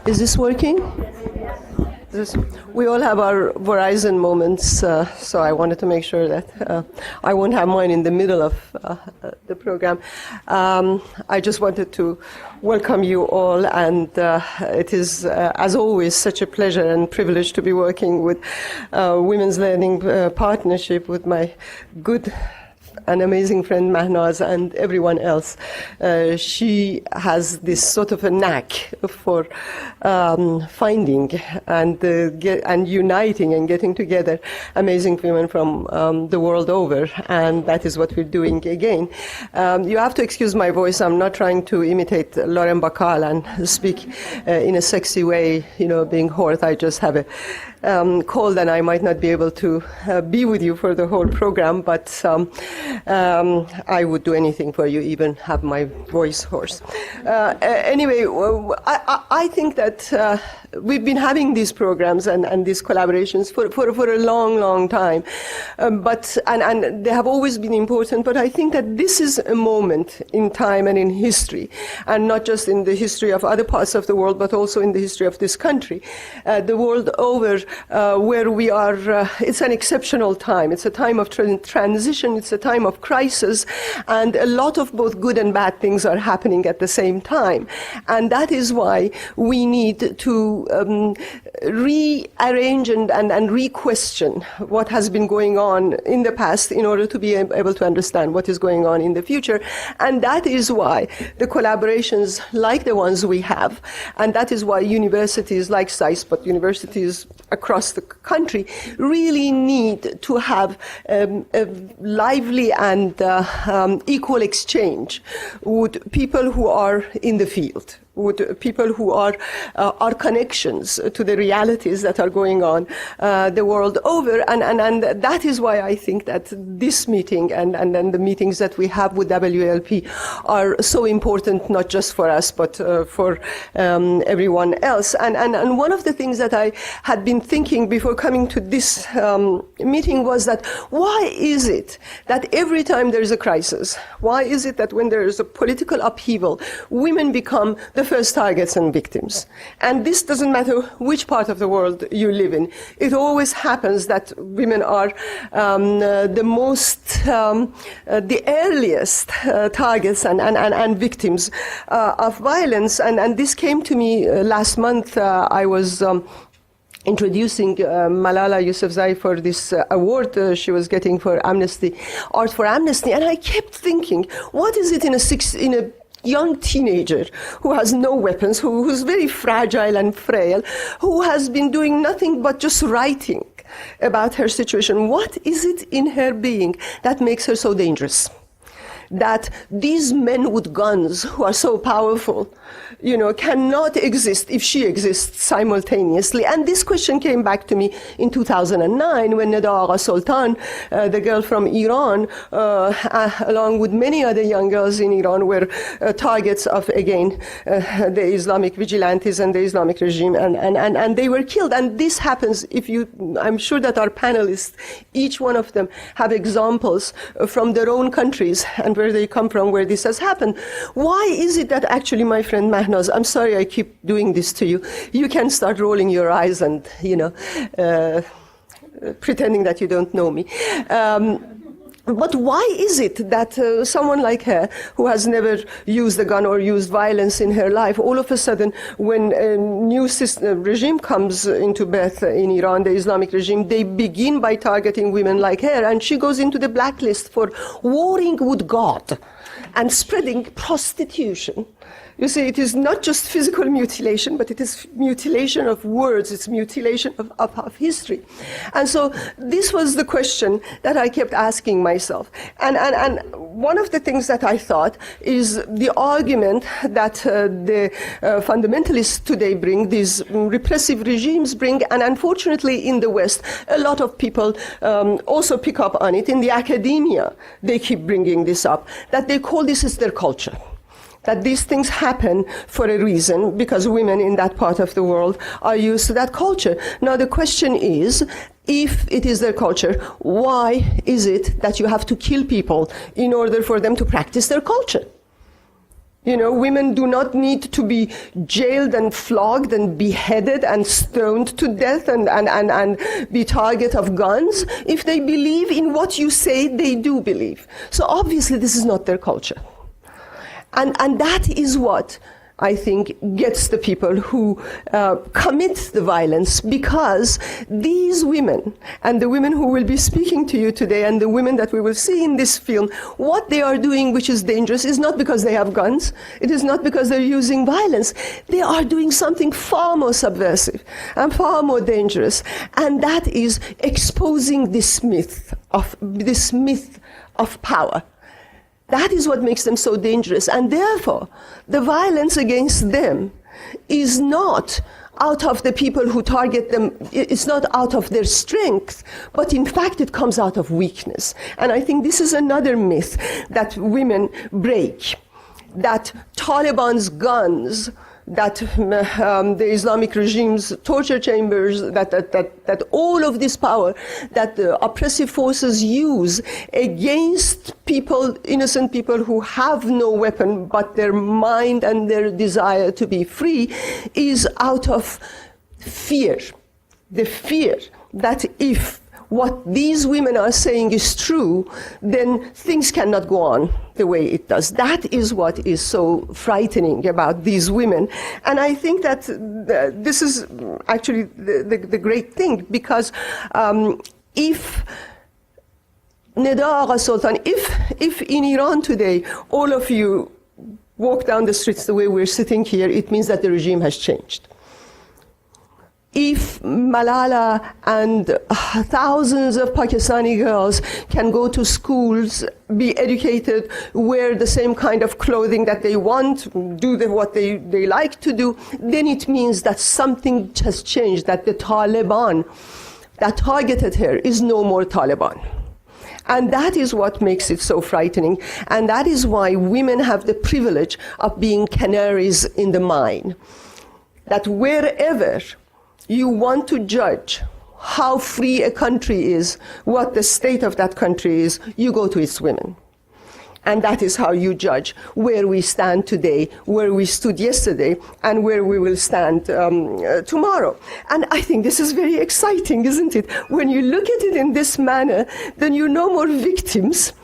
Is this working? We all have our Verizon moments, so I wanted to make sure that I won't have mine in the middle of the program. I just wanted to welcome you all, and it is, as always, such a pleasure and privilege to be working with Women's Learning Partnership with my good an amazing friend Mahnaz and everyone else. She has this sort of a knack for finding and uniting and getting together amazing women from the world over, and that is what we're doing again. You have to excuse my voice. I'm not trying to imitate Lauren Bacall and speak in a sexy way, being hot. I just have a cold, and I might not be able to be with you for the whole program, but I would do anything for you, even have my voice hoarse. Anyway, I think that we've been having these programs and these collaborations for a long, long time, and they have always been important, but I think that this is a moment in time and in history, and not just in the history of other parts of the world, but also in the history of this country, the world over, where we are, it's an exceptional time. It's a time of transition, it's a time of crisis, and a lot of both good and bad things are happening at the same time. And that is why we need to rearrange and re-question what has been going on in the past in order to be able to understand what is going on in the future. And that is why the collaborations like the ones we have, and that is why universities like SAIS, but universities across the country, really need to have a lively and equal exchange with people who are in the field, with people who are connections to the realities that are going on the world over. And that is why I think that this meeting and the meetings that we have with WLP are so important, not just for us, but for everyone else. And one of the things that I had been thinking before coming to this meeting was that why is it that every time there is a crisis, why is it that when there is a political upheaval, women become the first targets and victims? And this doesn't matter which part of the world you live in. It always happens that women are the most, the earliest targets and victims of violence. And this came to me last month. I was introducing Malala Yousafzai for this award she was getting for Amnesty, Art for Amnesty, and I kept thinking, what is it in a young teenager who has no weapons, who's very fragile and frail, who has been doing nothing but just writing about her situation? What is it in her being that makes her so dangerous? That these men with guns who are so powerful, cannot exist if she exists simultaneously. And this question came back to me in 2009 when Neda Agha Sultan, the girl from Iran, along with many other young girls in Iran, were targets of, again, the Islamic vigilantes and the Islamic regime, and they were killed. And this happens I'm sure that our panelists, each one of them, have examples from their own countries and where they come from, where this has happened. Why is it that actually, my friend Mahnaz, I'm sorry I keep doing this to you. You can start rolling your eyes and, pretending that you don't know me. But why is it that someone like her, who has never used a gun or used violence in her life, all of a sudden, when a new regime comes into birth in Iran, the Islamic regime, they begin by targeting women like her, and she goes into the blacklist for warring with God and spreading prostitution? You see, it is not just physical mutilation, but it is mutilation of words, it's mutilation of history. And so this was the question that I kept asking myself. And one of the things that I thought is the argument that the fundamentalists today bring, these repressive regimes bring, and unfortunately in the West, a lot of people also pick up on it. In the academia, they keep bringing this up, that they call this as their culture. That these things happen for a reason, because women in that part of the world are used to that culture. Now the question is, if it is their culture, why is it that you have to kill people in order for them to practice their culture? Women do not need to be jailed and flogged and beheaded and stoned to death and be target of guns. If they believe in what you say, they do believe. So obviously this is not their culture. And that is what I think gets the people who commit the violence, because these women, and the women who will be speaking to you today, and the women that we will see in this film, what they are doing which is dangerous is not because they have guns, it is not because they're using violence. They are doing something far more subversive and far more dangerous, and that is exposing this myth of power. That is what makes them so dangerous. And therefore, the violence against them is not out of the people who target them, it's not out of their strength, but in fact it comes out of weakness. And I think this is another myth that women break, that Taliban's guns, that the Islamic regime's torture chambers, that all of this power that the oppressive forces use against people, innocent people who have no weapon but their mind and their desire to be free, is out of fear. The fear that if what these women are saying is true, then things cannot go on the way it does. That is what is so frightening about these women. And I think that this is actually the great thing, because if Nida Agha Sultan, if in Iran today all of you walk down the streets the way we're sitting here, it means that the regime has changed. If Malala and thousands of Pakistani girls can go to schools, be educated, wear the same kind of clothing that they want, do what they like to do, then it means that something has changed, that the Taliban that targeted her is no more Taliban. And that is what makes it so frightening. And that is why women have the privilege of being canaries in the mine. That wherever you want to judge how free a country is, what the state of that country is, you go to its women. And that is how you judge where we stand today, where we stood yesterday, and where we will stand tomorrow. And I think this is very exciting, isn't it? When you look at it in this manner, then you're no more victims,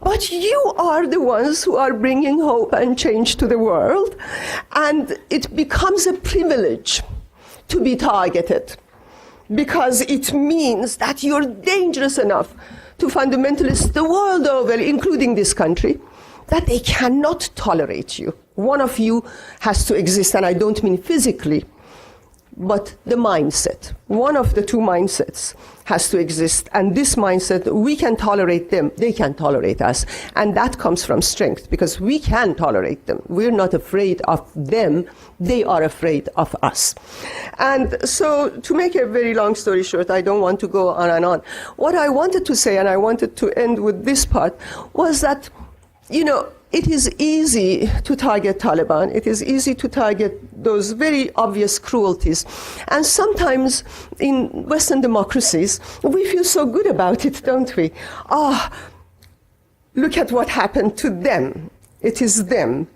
but you are the ones who are bringing hope and change to the world. And it becomes a privilege to be targeted, because it means that you're dangerous enough to fundamentalists the world over, including this country, that they cannot tolerate you. One of you has to exist, and I don't mean physically, but the mindset. One of the two mindsets has to exist, and this mindset, we can tolerate them, they can tolerate us, and that comes from strength, because we can tolerate them. We're not afraid of them, they are afraid of us. And so, to make a very long story short, I don't want to go on and on. What I wanted to say, and I wanted to end with this part, was that, you know, it is easy to target Taliban. It is easy to target those very obvious cruelties. And sometimes in Western democracies, we feel so good about it, don't we? Look at what happened to them. It is them,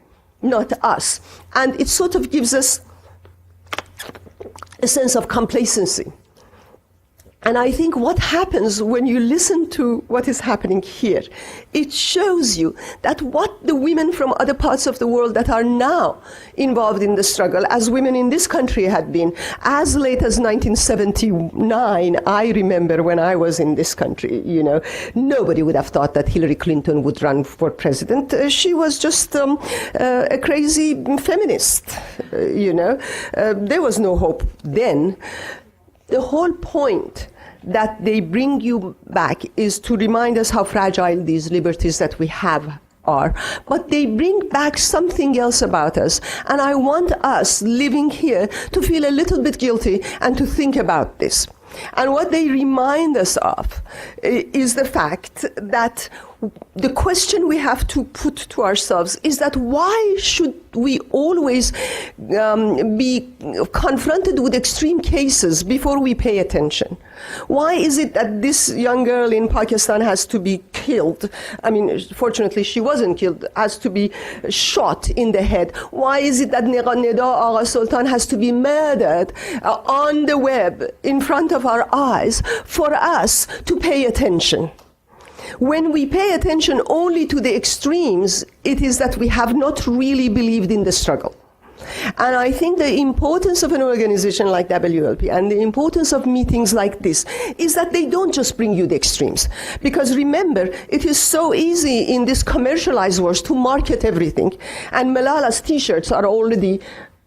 not us. And it sort of gives us a sense of complacency. And I think what happens when you listen to what is happening here, it shows you that what the women from other parts of the world that are now involved in the struggle, as women in this country had been, as late as 1979, I remember when I was in this country, you know, nobody would have thought that Hillary Clinton would run for president. She was just a crazy feminist, you know. There was no hope then. The whole point that they bring you back is to remind us how fragile these liberties that we have are. But they bring back something else about us. And I want us living here to feel a little bit guilty and to think about this. And what they remind us of is the fact that the question we have to put to ourselves is that why should we always be confronted with extreme cases before we pay attention? Why is it that this young girl in Pakistan has to be killed? I mean, fortunately she wasn't killed, has to be shot in the head. Why is it that Nida Agha Sultan has to be murdered on the web in front of our eyes for us to pay attention? When we pay attention only to the extremes, it is that we have not really believed in the struggle. And I think the importance of an organization like WLP and the importance of meetings like this is that they don't just bring you the extremes. Because remember, it is so easy in this commercialized world to market everything. And Malala's t-shirts are already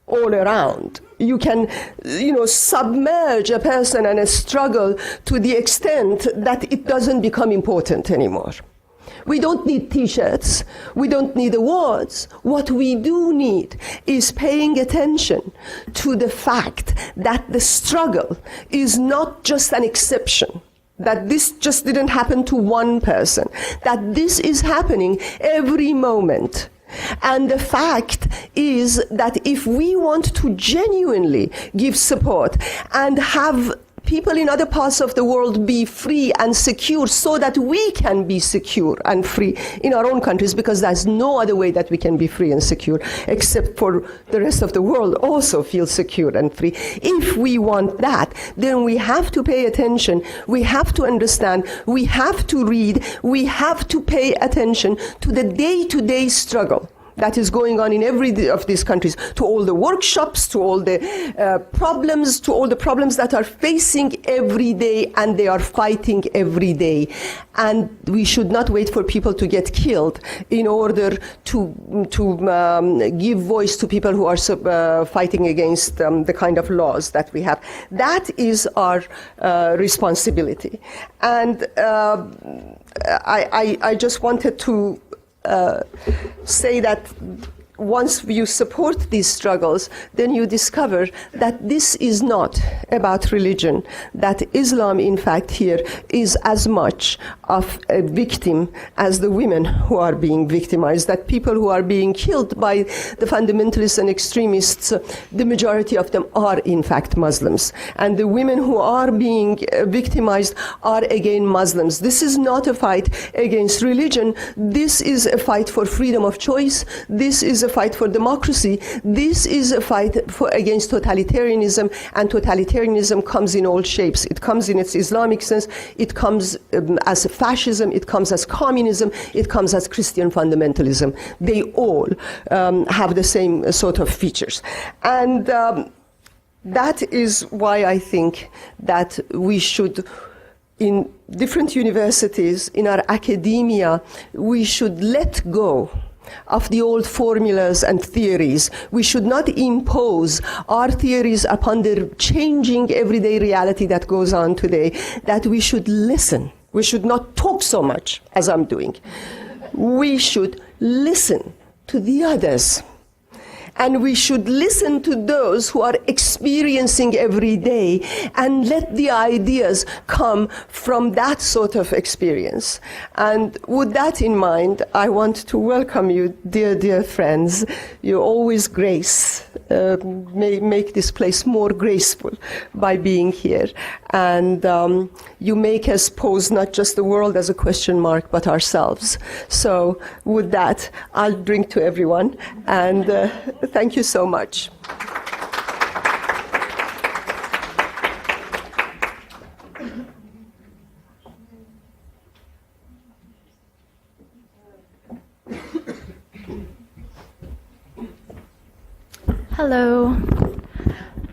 all around. You can, you know, submerge a person and a struggle to the extent that it doesn't become important anymore. We don't need t-shirts. We don't need awards. What we do need is paying attention to the fact that the struggle is not just an exception, that this just didn't happen to one person, that this is happening every moment. And the fact is that if we want to genuinely give support and have people in other parts of the world be free and secure so that we can be secure and free in our own countries, because there's no other way that we can be free and secure except for the rest of the world also feel secure and free. If we want that, then we have to pay attention, we have to understand, we have to read, we have to pay attention to the day-to-day struggle that is going on in every of these countries, to all the workshops, to all the problems, to all the problems that are facing every day, and they are fighting every day. And we should not wait for people to get killed in order to give voice to people who are fighting against the kind of laws that we have. That is our responsibility. And I just wanted to say that once you support these struggles, then you discover that this is not about religion, that Islam, in fact, here is as much of a victim as the women who are being victimized, that people who are being killed by the fundamentalists and extremists, the majority of them are, in fact, Muslims. And the women who are being victimized are, again, Muslims. This is not a fight against religion. This is a fight for freedom of choice. This is a fight for democracy. This is a fight against totalitarianism, and totalitarianism comes in all shapes. It comes in its Islamic sense, it comes as fascism, it comes as communism, it comes as Christian fundamentalism. They all have the same sort of features. And that is why I think that we should, in different universities, in our academia, we should let go of the old formulas and theories. We should not impose our theories upon the changing everyday reality that goes on today, that we should listen. We should not talk so much as I'm doing. We should listen to the others. And we should listen to those who are experiencing every day and let the ideas come from that sort of experience. And with that in mind, I want to welcome you, dear friends. You always make this place more graceful by being here. And you make us pose not just the world as a question mark, but ourselves. So with that, I'll drink to everyone. And thank you so much. Hello.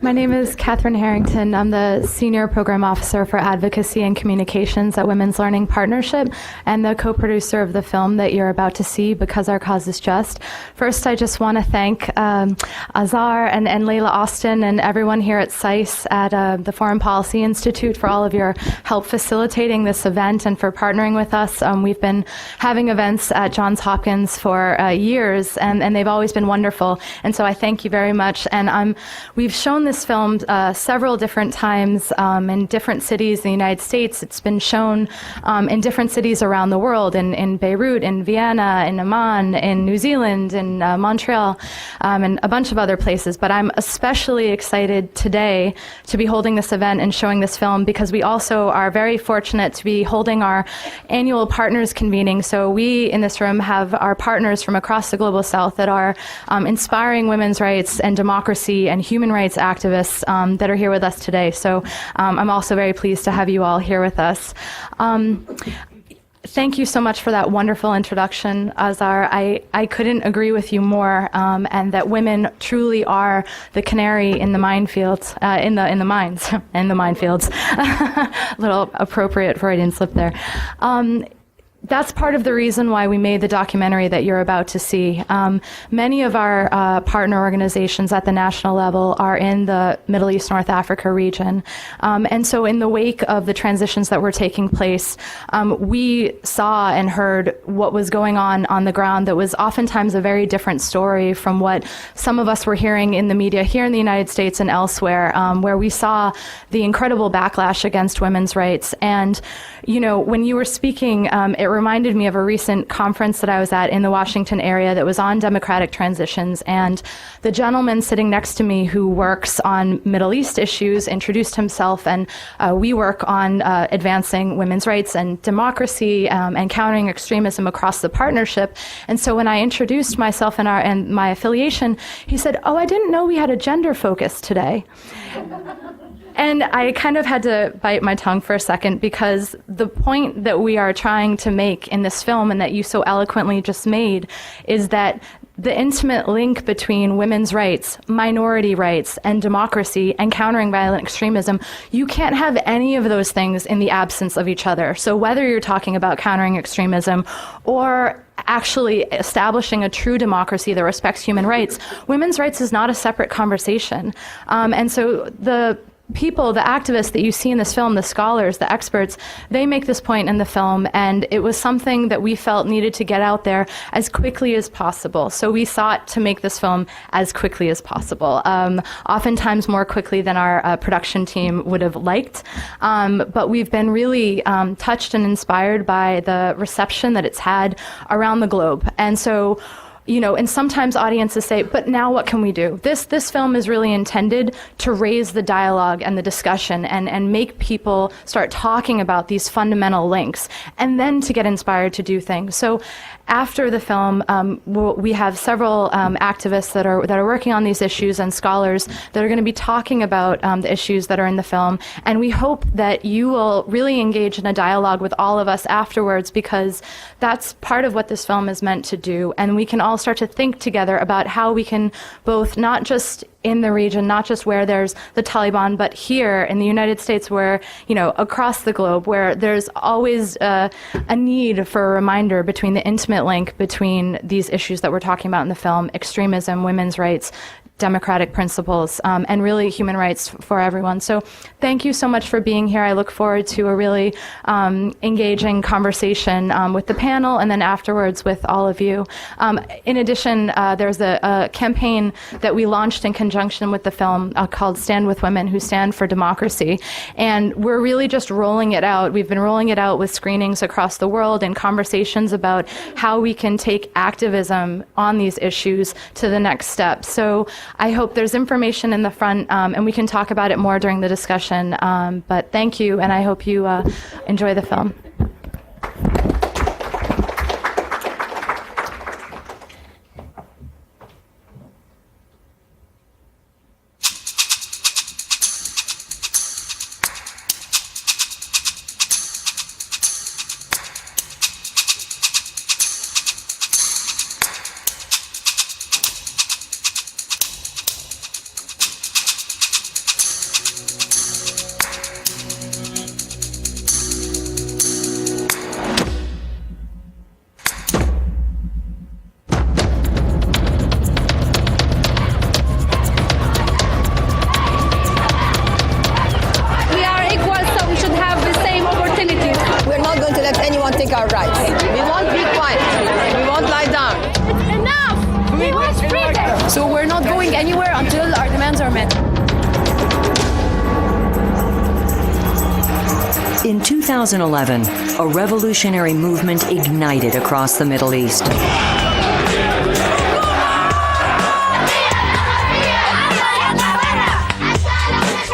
My name is Catherine Harrington. I'm the Senior Program Officer for Advocacy and Communications at Women's Learning Partnership and the co-producer of the film that you're about to see, Because Our Cause is Just. First, I just want to thank Azar and Layla Austin and everyone here at SAIS at the Foreign Policy Institute for all of your help facilitating this event and for partnering with us. We've been having events at Johns Hopkins for years, and they've always been wonderful. And so I thank you very much. And we've shown this film several different times in different cities in the United States. It's been shown in different cities around the world, in Beirut, in Vienna, in Amman, in New Zealand, in Montreal, and a bunch of other places. But I'm especially excited today to be holding this event and showing this film because we also are very fortunate to be holding our annual partners convening. So we in this room have our partners from across the Global South that are inspiring women's rights and democracy and human rights activists that are here with us today. So I'm also very pleased to have you all here with us. Thank you so much for that wonderful introduction, Azar. I couldn't agree with you more, and that women truly are the canary in the minefields, in the mines, in the minefields. Little appropriate Freudian slip there. That's part of the reason why we made the documentary that you're about to see. Many of our partner organizations at the national level are in the Middle East, North Africa region. And so in the wake of the transitions that were taking place, we saw and heard what was going on the ground that was oftentimes a very different story from what some of us were hearing in the media here in the United States and elsewhere, where we saw the incredible backlash against women's rights. And, you know, when you were speaking, it reminded me of a recent conference that I was at in the Washington area that was on democratic transitions. And the gentleman sitting next to me who works on Middle East issues introduced himself, and we work on advancing women's rights and democracy and countering extremism across the partnership. And so when I introduced myself and my affiliation, he said, "Oh, I didn't know we had a gender focus today." And I kind of had to bite my tongue for a second, because the point that we are trying to make in this film, and that you so eloquently just made, is that the intimate link between women's rights, minority rights, and democracy, and countering violent extremism, you can't have any of those things in the absence of each other. So whether you're talking about countering extremism or actually establishing a true democracy that respects human rights, women's rights is not a separate conversation. And so the people, the activists that you see in this film, the scholars, the experts, they make this point in the film, and it was something that we felt needed to get out there as quickly as possible. So we sought to make this film as quickly as possible, oftentimes more quickly than our production team would have liked. But we've been really touched and inspired by the reception that it's had around the globe. And so, you know, and sometimes audiences say, but now what can we do? This film is really intended to raise the dialogue and the discussion and make people start talking about these fundamental links, and then to get inspired to do things. So after the film, we have several activists that are working on these issues, and scholars that are going to be talking about the issues that are in the film. And we hope that you will really engage in a dialogue with all of us afterwards, because that's part of what this film is meant to do. And we can all start to think together about how we can both, not just in the region, not just where there's the Taliban, but here in the United States, where, you know, across the globe, where there's always a need for a reminder between the intimate link between these issues that we're talking about in the film: extremism, women's rights, democratic principles, and really human rights for everyone. So thank you so much for being here. I look forward to a really engaging conversation with the panel, and then afterwards with all of you. In addition, there's a campaign that we launched in conjunction with the film called Stand With Women Who Stand for Democracy. And we're really just rolling it out. We've been rolling it out with screenings across the world and conversations about how we can take activism on these issues to the next step. So I hope there's information in the front, and we can talk about it more during the discussion. But thank you, and I hope you enjoy the film. Our rights. We won't be quiet. We won't lie down. It's enough. We want freedom. So we're not going anywhere until our demands are met. In 2011, a revolutionary movement ignited across the Middle East.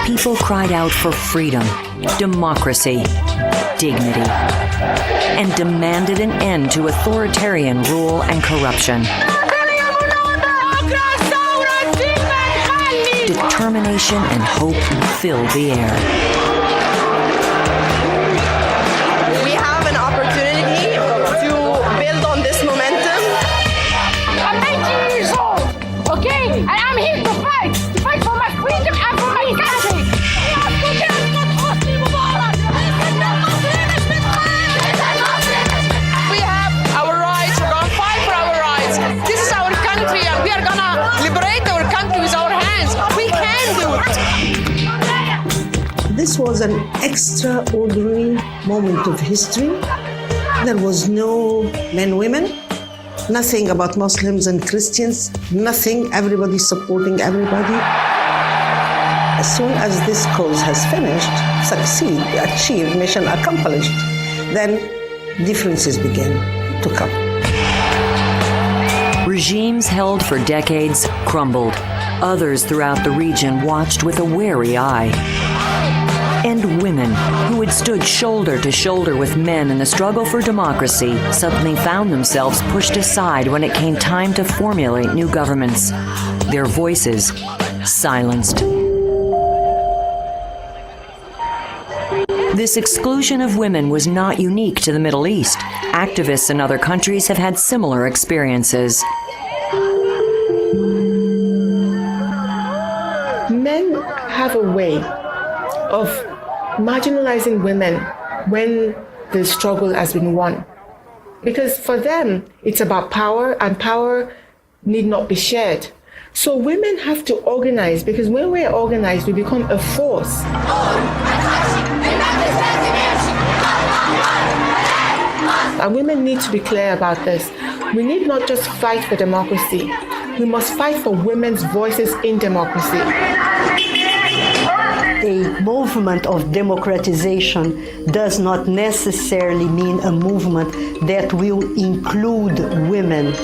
People cried out for freedom, democracy, dignity, and demanded an end to authoritarian rule and corruption. Determination and hope filled the air. We have an opportunity to build on this momentum. I'm 19 years old, okay? And I'm here to fight for my freedom and for my country. We have our rights. We're gonna fight for our rights. This is our country, and we are gonna liberate our country with our hands. We can do it. This was an extraordinary moment of history. There was no men, women, nothing about Muslims and Christians, nothing, everybody supporting everybody. As soon as this cause has finished, achieved, mission accomplished, then differences began to come. Regimes held for decades crumbled. Others throughout the region watched with a wary eye. And women, who had stood shoulder to shoulder with men in the struggle for democracy, suddenly found themselves pushed aside when it came time to formulate new governments. Their voices silenced. This exclusion of women was not unique to the Middle East. Activists in other countries have had similar experiences. Men have a way of marginalizing women when the struggle has been won. Because for them, it's about power, and power need not be shared. So women have to organize, because when we're organized, we become a force. And women need to be clear about this. We need not just fight for democracy. We must fight for women's voices in democracy. A movement of democratization does not necessarily mean a movement that will include women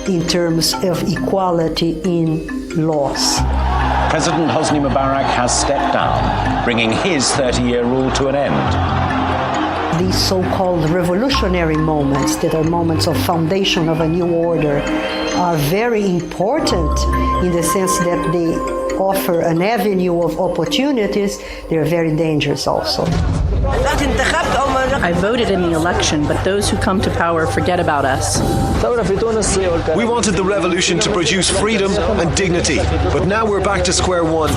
in terms of equality in laws. President Hosni Mubarak has stepped down, bringing his 30-year rule to an end. These so-called revolutionary moments, that are moments of foundation of a new order, are very important in the sense that they offer an avenue of opportunities. They're very dangerous also. I voted in the election, but those who come to power forget about us. We wanted the revolution to produce freedom and dignity, but now we're back to square one.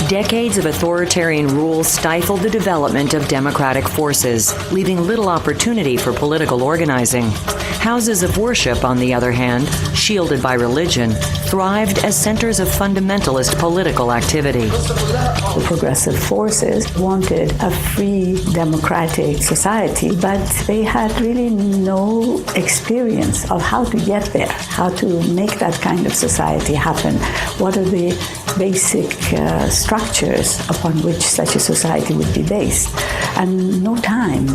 Decades of authoritarian rule stifled the development of democratic forces, leaving little opportunity for political organizing. Houses of worship, on the other hand, shielded by religion, thrived as centers of fundamentalist political activity. The progressive forces wanted a free, democratic society, but they had really no experience of how to get there, how to make that kind of society happen. What are the basic structures upon which such a society would be based? And no time.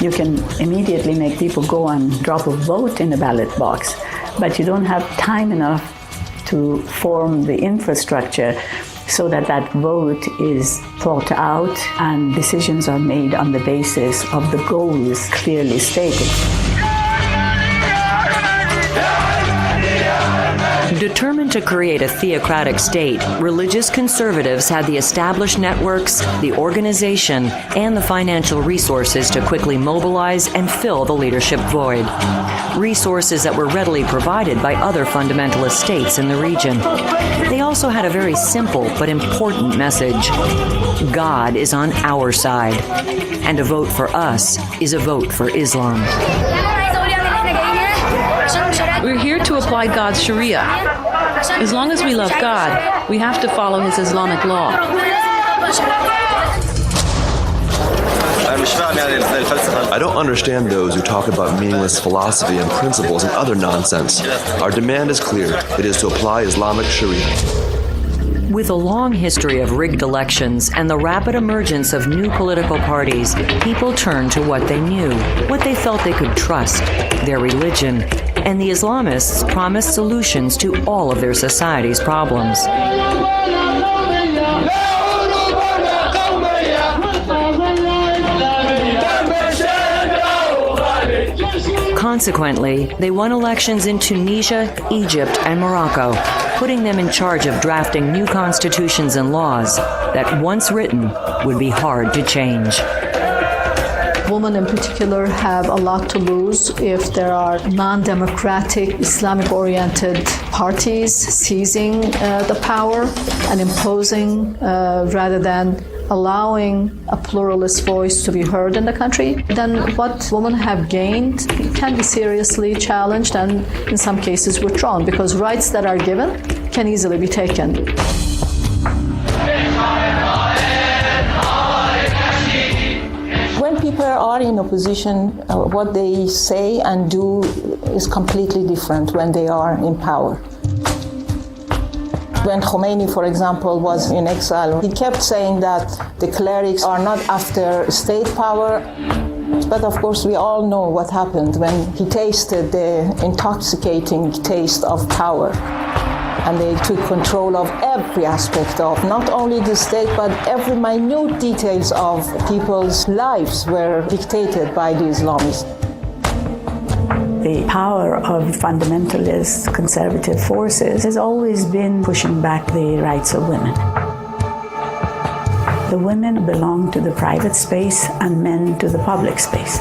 You can immediately make people go and drop a vote in a ballot box, but you don't have time enough to form the infrastructure so that that vote is thought out and decisions are made on the basis of the goals clearly stated. Determined to create a theocratic state, religious conservatives had the established networks, the organization, and the financial resources to quickly mobilize and fill the leadership void. Resources that were readily provided by other fundamentalist states in the region. They also had a very simple but important message. God is on our side, and a vote for us is a vote for Islam. We're here to apply God's Sharia. As long as we love God, we have to follow His Islamic law. I don't understand those who talk about meaningless philosophy and principles and other nonsense. Our demand is clear. It is to apply Islamic Sharia. With a long history of rigged elections and the rapid emergence of new political parties, people turned to what they knew, what they felt they could trust, their religion, and the Islamists promised solutions to all of their society's problems. Consequently, they won elections in Tunisia, Egypt, and Morocco, putting them in charge of drafting new constitutions and laws that, once written, would be hard to change. Women in particular have a lot to lose if there are non-democratic, Islamic-oriented parties seizing the power and imposing rather than allowing a pluralist voice to be heard in the country. Then what women have gained can be seriously challenged and in some cases withdrawn, because rights that are given can easily be taken. When people are in opposition, what they say and do is completely different when they are in power. When Khomeini, for example, was in exile, he kept saying that the clerics are not after state power, But of course, we all know what happened when he tasted the intoxicating taste of power. And they took control of every aspect of not only the state, but every minute details of people's lives were dictated by the Islamists. The power of fundamentalist conservative forces has always been pushing back the rights of women. The women belong to the private space and men to the public space.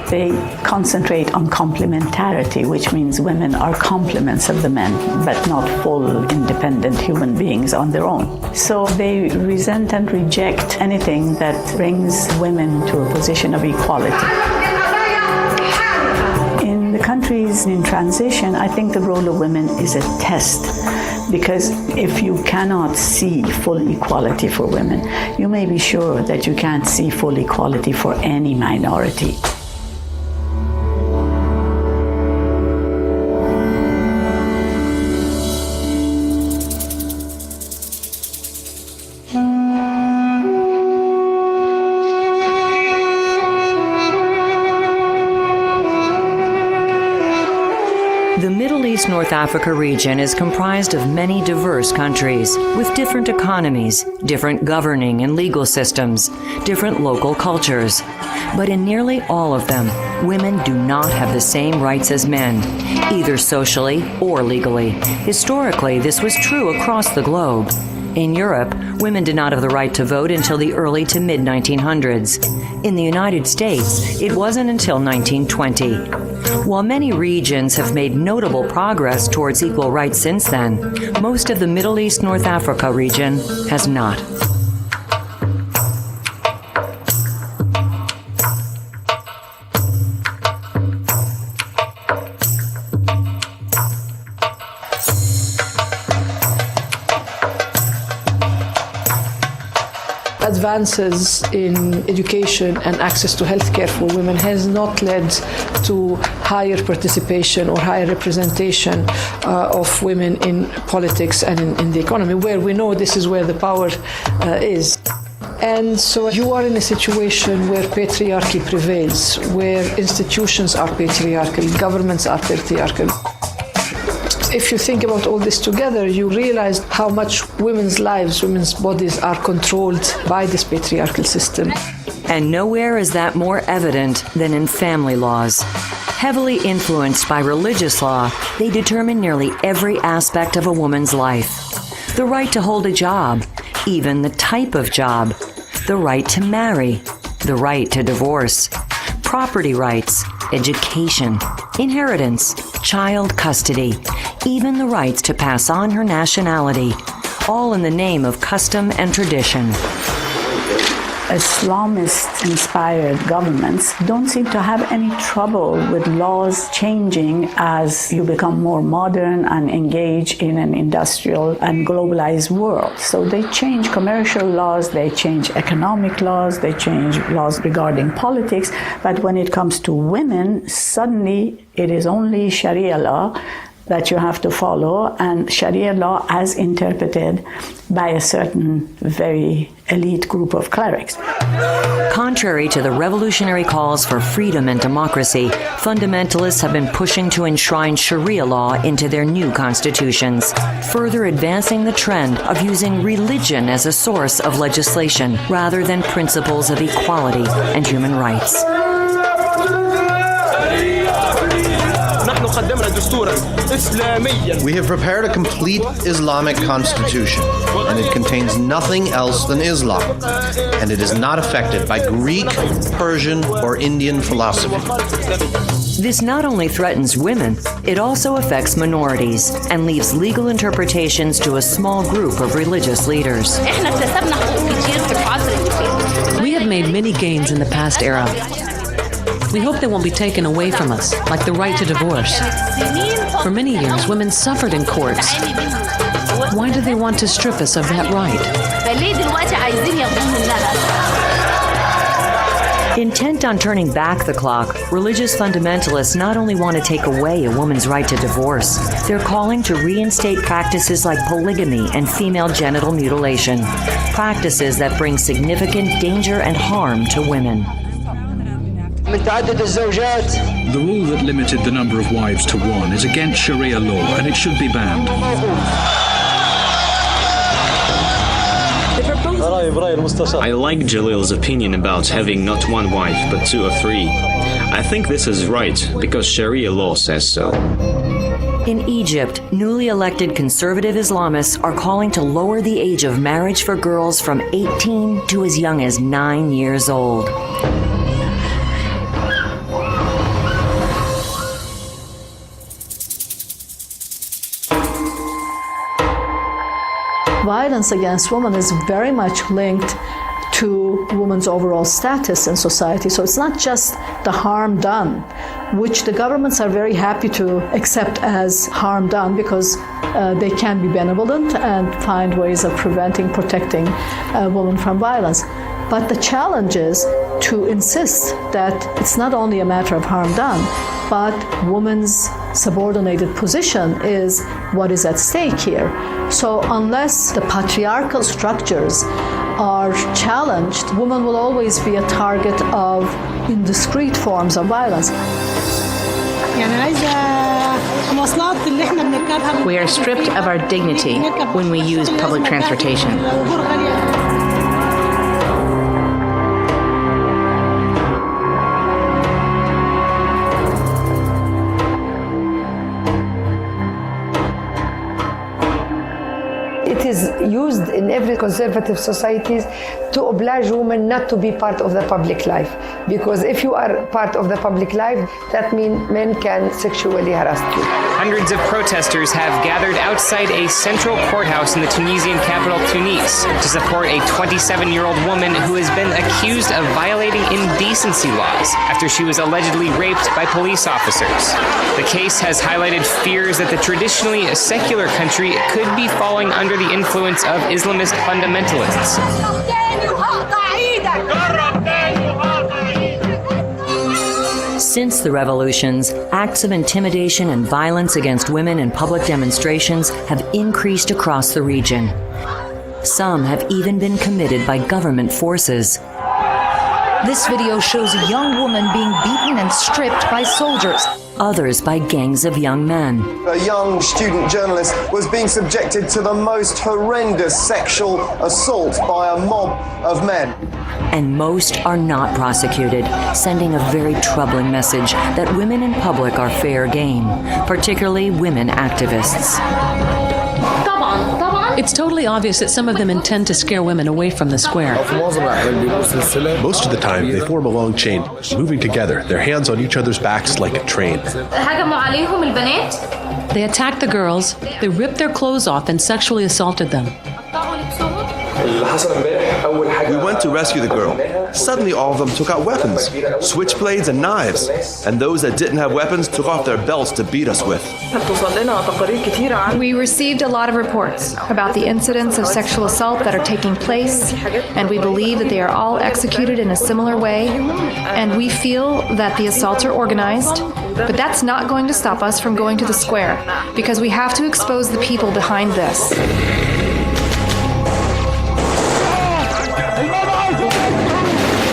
They concentrate on complementarity, which means women are complements of the men, but not full independent human beings on their own. So they resent and reject anything that brings women to a position of equality. In the countries in transition, I think the role of women is a test. Because if you cannot see full equality for women, you may be sure that you can't see full equality for any minority. The Middle East North Africa region is comprised of many diverse countries with different economies, different governing and legal systems, different local cultures. But in nearly all of them, women do not have the same rights as men, either socially or legally. Historically, this was true across the globe. In Europe, women did not have the right to vote until the early to mid-1900s. In the United States, it wasn't until 1920. While many regions have made notable progress towards equal rights since then, most of the Middle East North Africa region has not. Advances in education and access to healthcare for women has not led to higher participation or higher representation of women in politics and in the economy, where we know this is where the power is. And so you are in a situation where patriarchy prevails, where institutions are patriarchal, governments are patriarchal. If you think about all this together, you realize how much women's lives, women's bodies are controlled by this patriarchal system. And nowhere is that more evident than in family laws. Heavily influenced by religious law, they determine nearly every aspect of a woman's life. The right to hold a job, even the type of job, the right to marry, the right to divorce, property rights, education, inheritance, child custody, even the rights to pass on her nationality, all in the name of custom and tradition. Islamist-inspired governments don't seem to have any trouble with laws changing as you become more modern and engage in an industrial and globalized world. So they change commercial laws, they change economic laws, they change laws regarding politics, but when it comes to women, suddenly it is only Sharia law that you have to follow, and Sharia law as interpreted by a certain very elite group of clerics. Contrary to the revolutionary calls for freedom and democracy, fundamentalists have been pushing to enshrine Sharia law into their new constitutions, further advancing the trend of using religion as a source of legislation rather than principles of equality and human rights. We have prepared a complete Islamic constitution, and it contains nothing else than Islam, and it is not affected by Greek, Persian, or Indian philosophy. This not only threatens women, it also affects minorities and leaves legal interpretations to a small group of religious leaders. We have made many gains in the past era. We hope they won't be taken away from us, like the right to divorce. For many years, women suffered in courts. Why do they want to strip us of that right? Intent on turning back the clock, religious fundamentalists not only want to take away a woman's right to divorce, they're calling to reinstate practices like polygamy and female genital mutilation, practices that bring significant danger and harm to women. The rule that limited the number of wives to one is against Sharia law and it should be banned. I like Jalil's opinion about having not one wife, but 2 or 3. I think this is right, because Sharia law says so. In Egypt, newly elected conservative Islamists are calling to lower the age of marriage for girls from 18 to as young as 9 years old. Violence against women is very much linked to women's overall status in society. So it's not just the harm done, which the governments are very happy to accept as harm done because they can be benevolent and find ways of preventing, protecting women from violence. But the challenge is to insist that it's not only a matter of harm done, but women's subordinated position is what is at stake here. So unless the patriarchal structures are challenged, women will always be a target of indiscreet forms of violence. We are stripped of our dignity when we use public transportation. It is used in every conservative societies to oblige women not to be part of the public life. Because if you are part of the public life, that means men can sexually harass you. Hundreds of protesters have gathered outside a central courthouse in the Tunisian capital Tunis to support a 27-year-old woman who has been accused of violating indecency laws after she was allegedly raped by police officers. The case has highlighted fears that the traditionally secular country could be falling under the influence of Islamist fundamentalists. Since the revolutions, acts of intimidation and violence against women in public demonstrations have increased across the region. Some have even been committed by government forces. This video shows a young woman being beaten and stripped by soldiers. Others by gangs of young men. A young student journalist was being subjected to the most horrendous sexual assault by a mob of men. And most are not prosecuted, sending a very troubling message that women in public are fair game, particularly women activists. It's totally obvious that some of them intend to scare women away from the square. Most of the time, they form a long chain, moving together, their hands on each other's backs like a train. They attacked the girls, they ripped their clothes off and sexually assaulted them. We went to rescue the girl. Suddenly all of them took out weapons, switchblades and knives. And those that didn't have weapons took off their belts to beat us with. We received a lot of reports about the incidents of sexual assault that are taking place, and we believe that they are all executed in a similar way. And we feel that the assaults are organized, but that's not going to stop us from going to the square, because we have to expose the people behind this.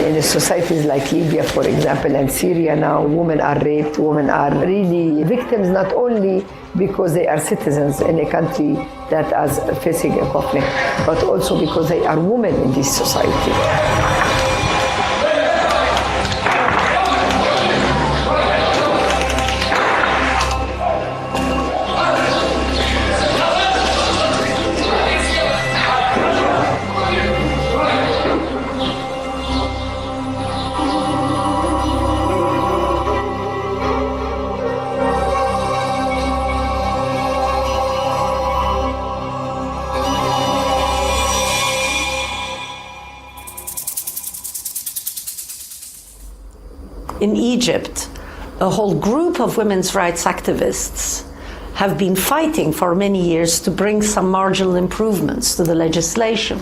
In societies like Libya, for example, and Syria now, women are raped, women are really victims not only because they are citizens in a country that is facing a conflict, but also because they are women in this society. In Egypt, a whole group of women's rights activists have been fighting for many years to bring some marginal improvements to the legislation.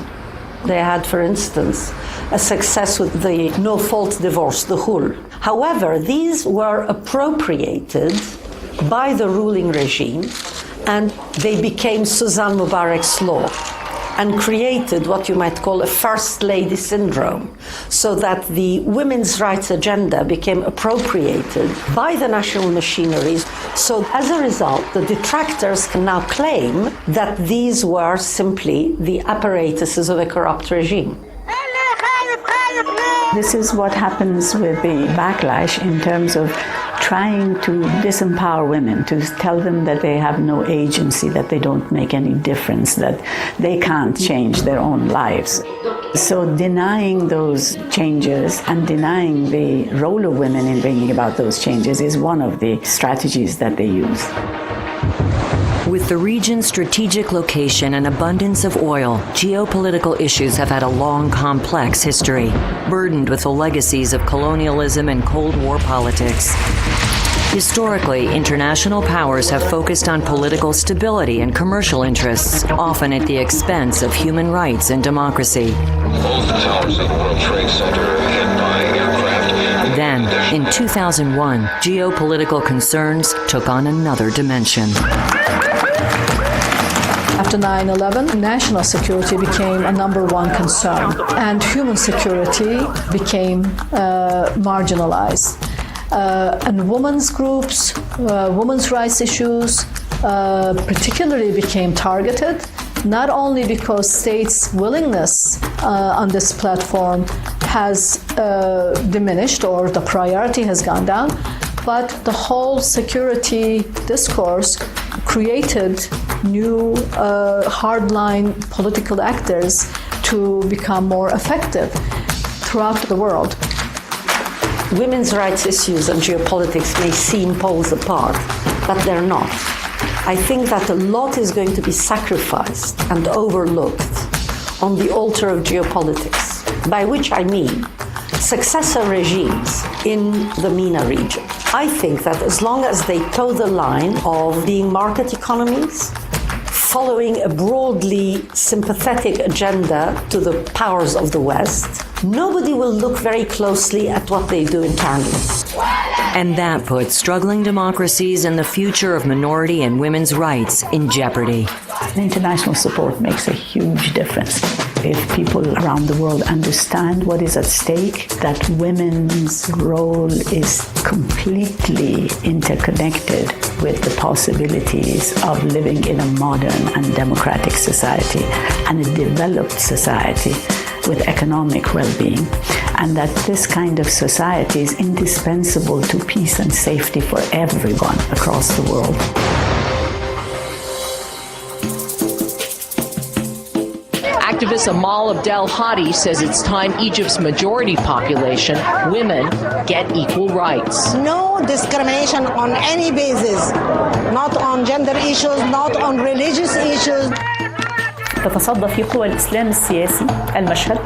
They had, for instance, a success with the no-fault divorce, the khul. However, these were appropriated by the ruling regime and they became Suzanne Mubarak's law. and created what you might call a first lady syndrome, so that the women's rights agenda became appropriated by the national machineries. So as a result, the detractors can now claim that these were simply the apparatuses of a corrupt regime. This is what happens with the backlash in terms of trying to disempower women, to tell them that they have no agency, that they don't make any difference, that they can't change their own lives. So denying those changes and denying the role of women in bringing about those changes is one of the strategies that they use. With the region's strategic location and abundance of oil, geopolitical issues have had a long, complex history, burdened with the legacies of colonialism and Cold War politics. Historically, international powers have focused on political stability and commercial interests, often at the expense of human rights and democracy. Both towers of the World Trade Center hit by aircraft. Then, in 2001, geopolitical concerns took on another dimension. After 9/11, national security became a number one concern, and human security became marginalized. And women's groups, women's rights issues particularly became targeted, not only because states' willingness on this platform has diminished or the priority has gone down, but the whole security discourse created new hardline political actors to become more effective throughout the world. Women's rights issues and geopolitics may seem poles apart, but they're not. I think that a lot is going to be sacrificed and overlooked on the altar of geopolitics, by which I mean successor regimes in the MENA region. I think that as long as they toe the line of being market economies, following a broadly sympathetic agenda to the powers of the West, nobody will look very closely at what they do internally. And that puts struggling democracies and the future of minority and women's rights in jeopardy. International support makes a huge difference. If people around the world understand what is at stake, that women's role is completely interconnected with the possibilities of living in a modern and democratic society and a developed society with economic well-being, and that this kind of society is indispensable to peace and safety for everyone across the world. Activist Amal Abdel Hadi says it's time Egypt's majority population, women, get equal rights. No discrimination on any basis, not on gender issues, not on religious issues. تتصدى في قوى الإسلام السياسي المشهد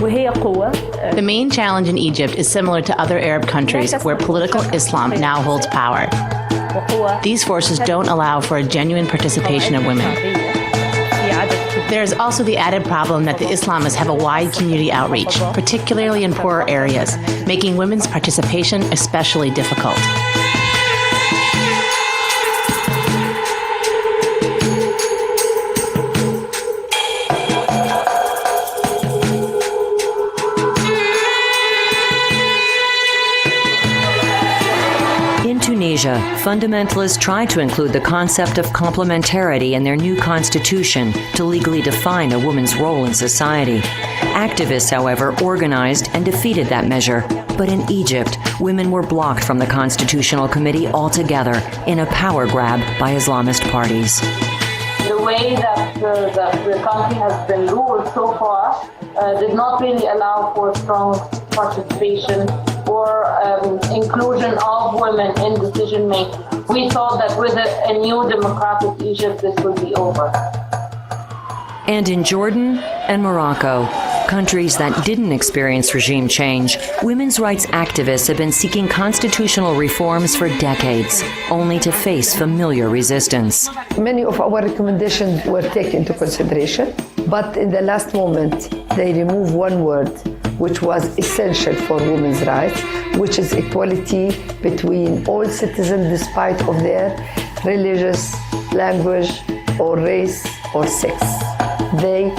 وهي قوة. The main challenge in Egypt is similar to other Arab countries where political Islam now holds power. These forces don't allow for a genuine participation of women. There's also the added problem that the Islamists have a wide community outreach, particularly in poorer areas, making women's participation especially difficult. Tunisia, fundamentalists tried to include the concept of complementarity in their new constitution to legally define a woman's role in society. Activists, however, organized and defeated that measure. But in Egypt, women were blocked from the Constitutional Committee altogether in a power grab by Islamist parties. The way that the country has been ruled so far did not really allow for strong participation or inclusion of women in decision making. We thought that with a new democratic Egypt, this would be over. And in Jordan and Morocco, countries that didn't experience regime change, women's rights activists have been seeking constitutional reforms for decades, only to face familiar resistance. Many of our recommendations were taken into consideration, but in the last moment, they removed one word, which was essential for women's rights, which is equality between all citizens despite of their religious, language, or race, or sex. they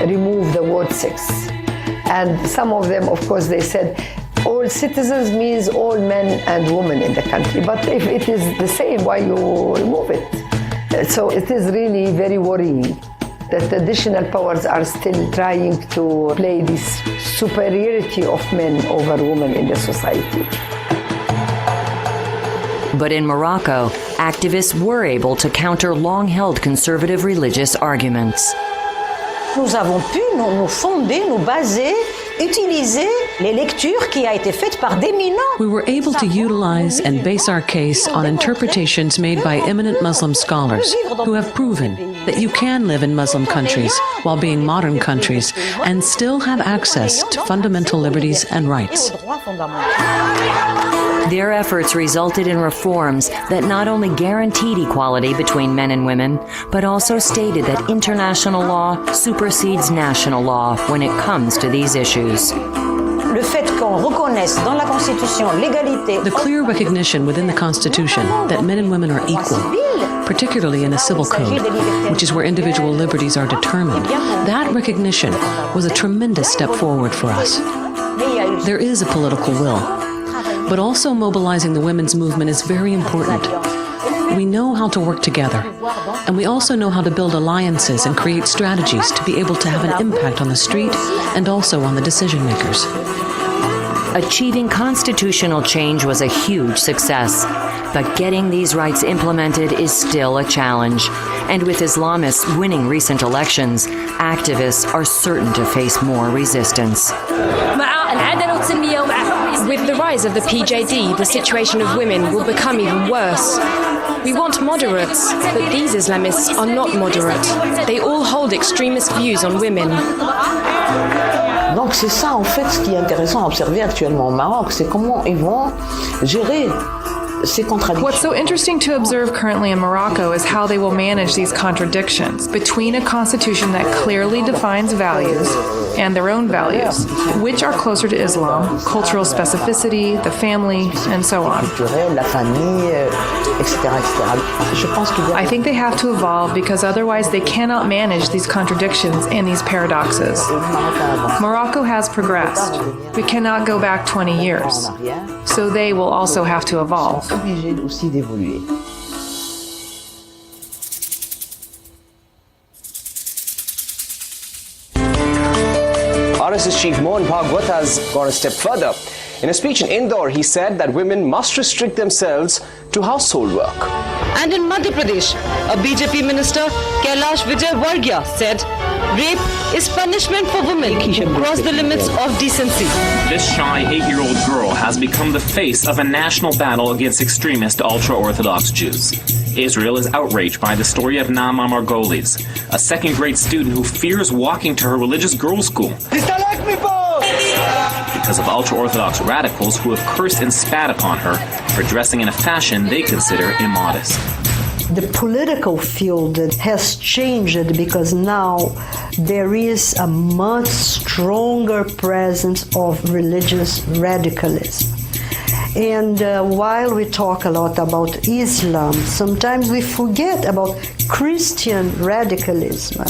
remove the word sex. And some of them, of course, they said, all citizens means all men and women in the country. But if it is the same, why you remove it? So it is really very worrying that traditional powers are still trying to play this superiority of men over women in the society. But in Morocco, activists were able to counter long-held conservative religious arguments. Nous avons pu nous fonder, nous baser, utiliser les lectures qui a été faite par d'éminents. We were able to utilize and base our case on interpretations made by eminent Muslim scholars who have proven that you can live in Muslim countries while being modern countries and still have access to fundamental liberties and rights. Their efforts resulted in reforms that not only guaranteed equality between men and women, but also stated that international law supersedes national law when it comes to these issues. Le fait qu'on reconnaisse dans la Constitution l'égalité. The clear recognition within the Constitution that men and women are equal, particularly in the civil code, which is where individual liberties are determined, that recognition was a tremendous step forward for us. There is a political will, but also mobilizing the women's movement is very important. We know how to work together, and we also know how to build alliances and create strategies to be able to have an impact on the street and also on the decision makers. Achieving constitutional change was a huge success, but getting these rights implemented is still a challenge. And with Islamists winning recent elections, activists are certain to face more resistance. With the rise of the PJD, the situation of women will become even worse. We want moderates, but these Islamists are not moderate. They all hold extremist views on women. Donc c'est ça en fait ce qui est intéressant à observer actuellement au Maroc, c'est comment ils vont gérer ces contradictions. What's so interesting to observe currently in Morocco is how they will manage these contradictions between a constitution that clearly defines values and their own values, which are closer to Islam, cultural specificity, the family, and so on. I think they have to evolve because otherwise they cannot manage these contradictions and these paradoxes. Morocco has progressed. We cannot go back 20 years. So they will also have to evolve. RSS chief Mohan Bhagwat has gone a step further. In a speech in Indore, he said that women must restrict themselves to household work. And in Madhya Pradesh, a BJP minister, Kailash Vijay Varghya, said, rape is punishment for women who cross the limits of decency. This shy 8-year-old girl has become the face of a national battle against extremist ultra-Orthodox Jews. Israel is outraged by the story of Naama Margolis, a second-grade student who fears walking to her religious girls' school because of ultra-Orthodox radicals who have cursed and spat upon her for dressing in a fashion they consider immodest. The political field has changed because now there is a much stronger presence of religious radicalism. And while we talk a lot about Islam, sometimes we forget about Christian radicalism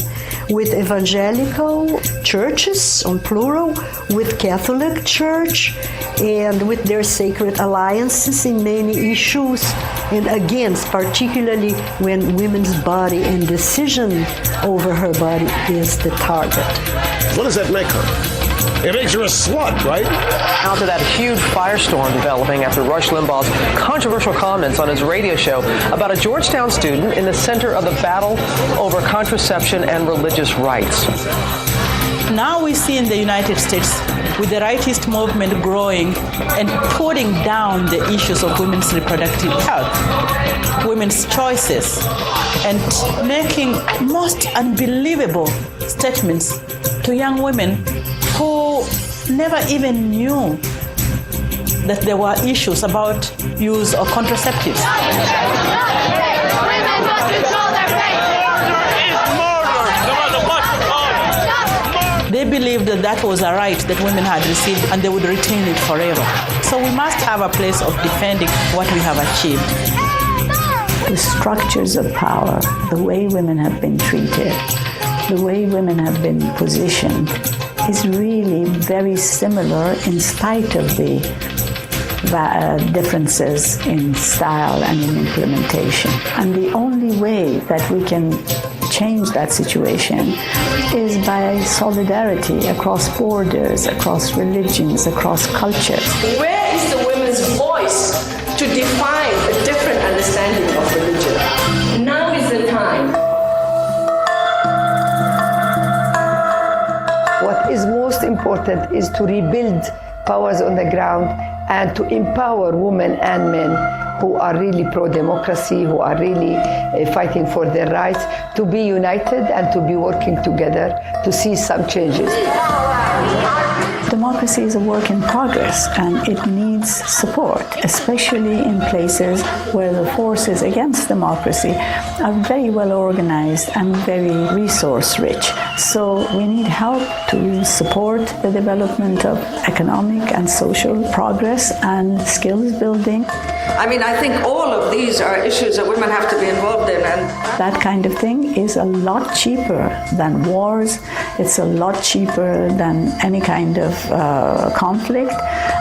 with evangelical churches, on plural, with Catholic Church, and with their sacred alliances in many issues, and again, particularly when women's body and decision over her body is the target. What does that make her? It makes her a slut, right? Now to that huge firestorm developing after Rush Limbaugh's controversial comments on his radio show about a Georgetown student in the center of the battle over contraception and religious rights. Now we see in the United States, with the rightist movement growing and putting down the issues of women's reproductive health, women's choices, and making most unbelievable statements to young women who never even knew that there were issues about use of contraceptives. They believed that that was a right that women had received and they would retain it forever. So we must have a place of defending what we have achieved. the structures of power, the way women have been treated, the way women have been positioned is really very similar in spite of the differences in style and in implementation. And the only way that we can change that situation is by solidarity across borders, across religions, across cultures. Where is the women's voice to define a different understanding of religion? Now is the time. What is most important is to rebuild powers on the ground and to empower women and men who are really pro-democracy, who are really fighting for their rights, to be united and to be working together to see some changes. Democracy is a work in progress and it needs support, especially in places where the forces against democracy are very well organized and very resource rich. So we need help to support the development of economic and social progress and skills building. I think all of these are issues that women have to be involved in. And that kind of thing is a lot cheaper than wars. It's a lot cheaper than any kind of conflict.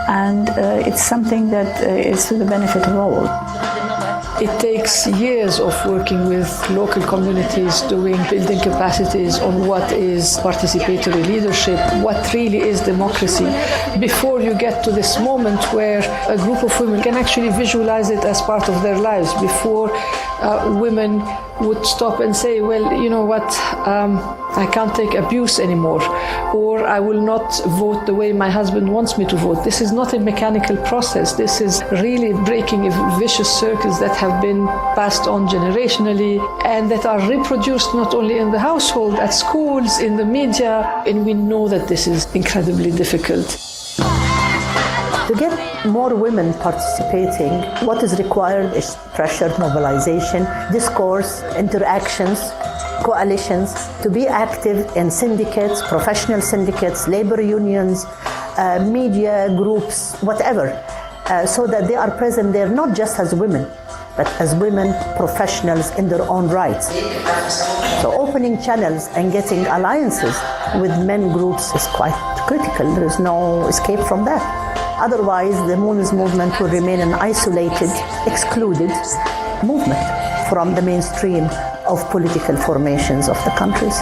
And it's something that is to the benefit of all. It takes years of working with local communities, building capacities on what is participatory leadership, what really is democracy, before you get to this moment where a group of women can actually visualize it as part of their lives, before women would stop and say, well, you know what, I can't take abuse anymore, or I will not vote the way my husband wants me to vote. This is not a mechanical process. This is really breaking vicious circles that have been passed on generationally and that are reproduced not only in the household, at schools, in the media, and we know that this is incredibly difficult. To get more women participating, what is required is pressure, mobilization, discourse, interactions, coalitions, to be active in syndicates, professional syndicates, labor unions, media groups, whatever, so that they are present there not just as women, but as women professionals in their own rights. So opening channels and getting alliances with men groups is quite critical. There is no escape from that. Otherwise, the women's movement will remain an isolated, excluded movement from the mainstream of political formations of the countries.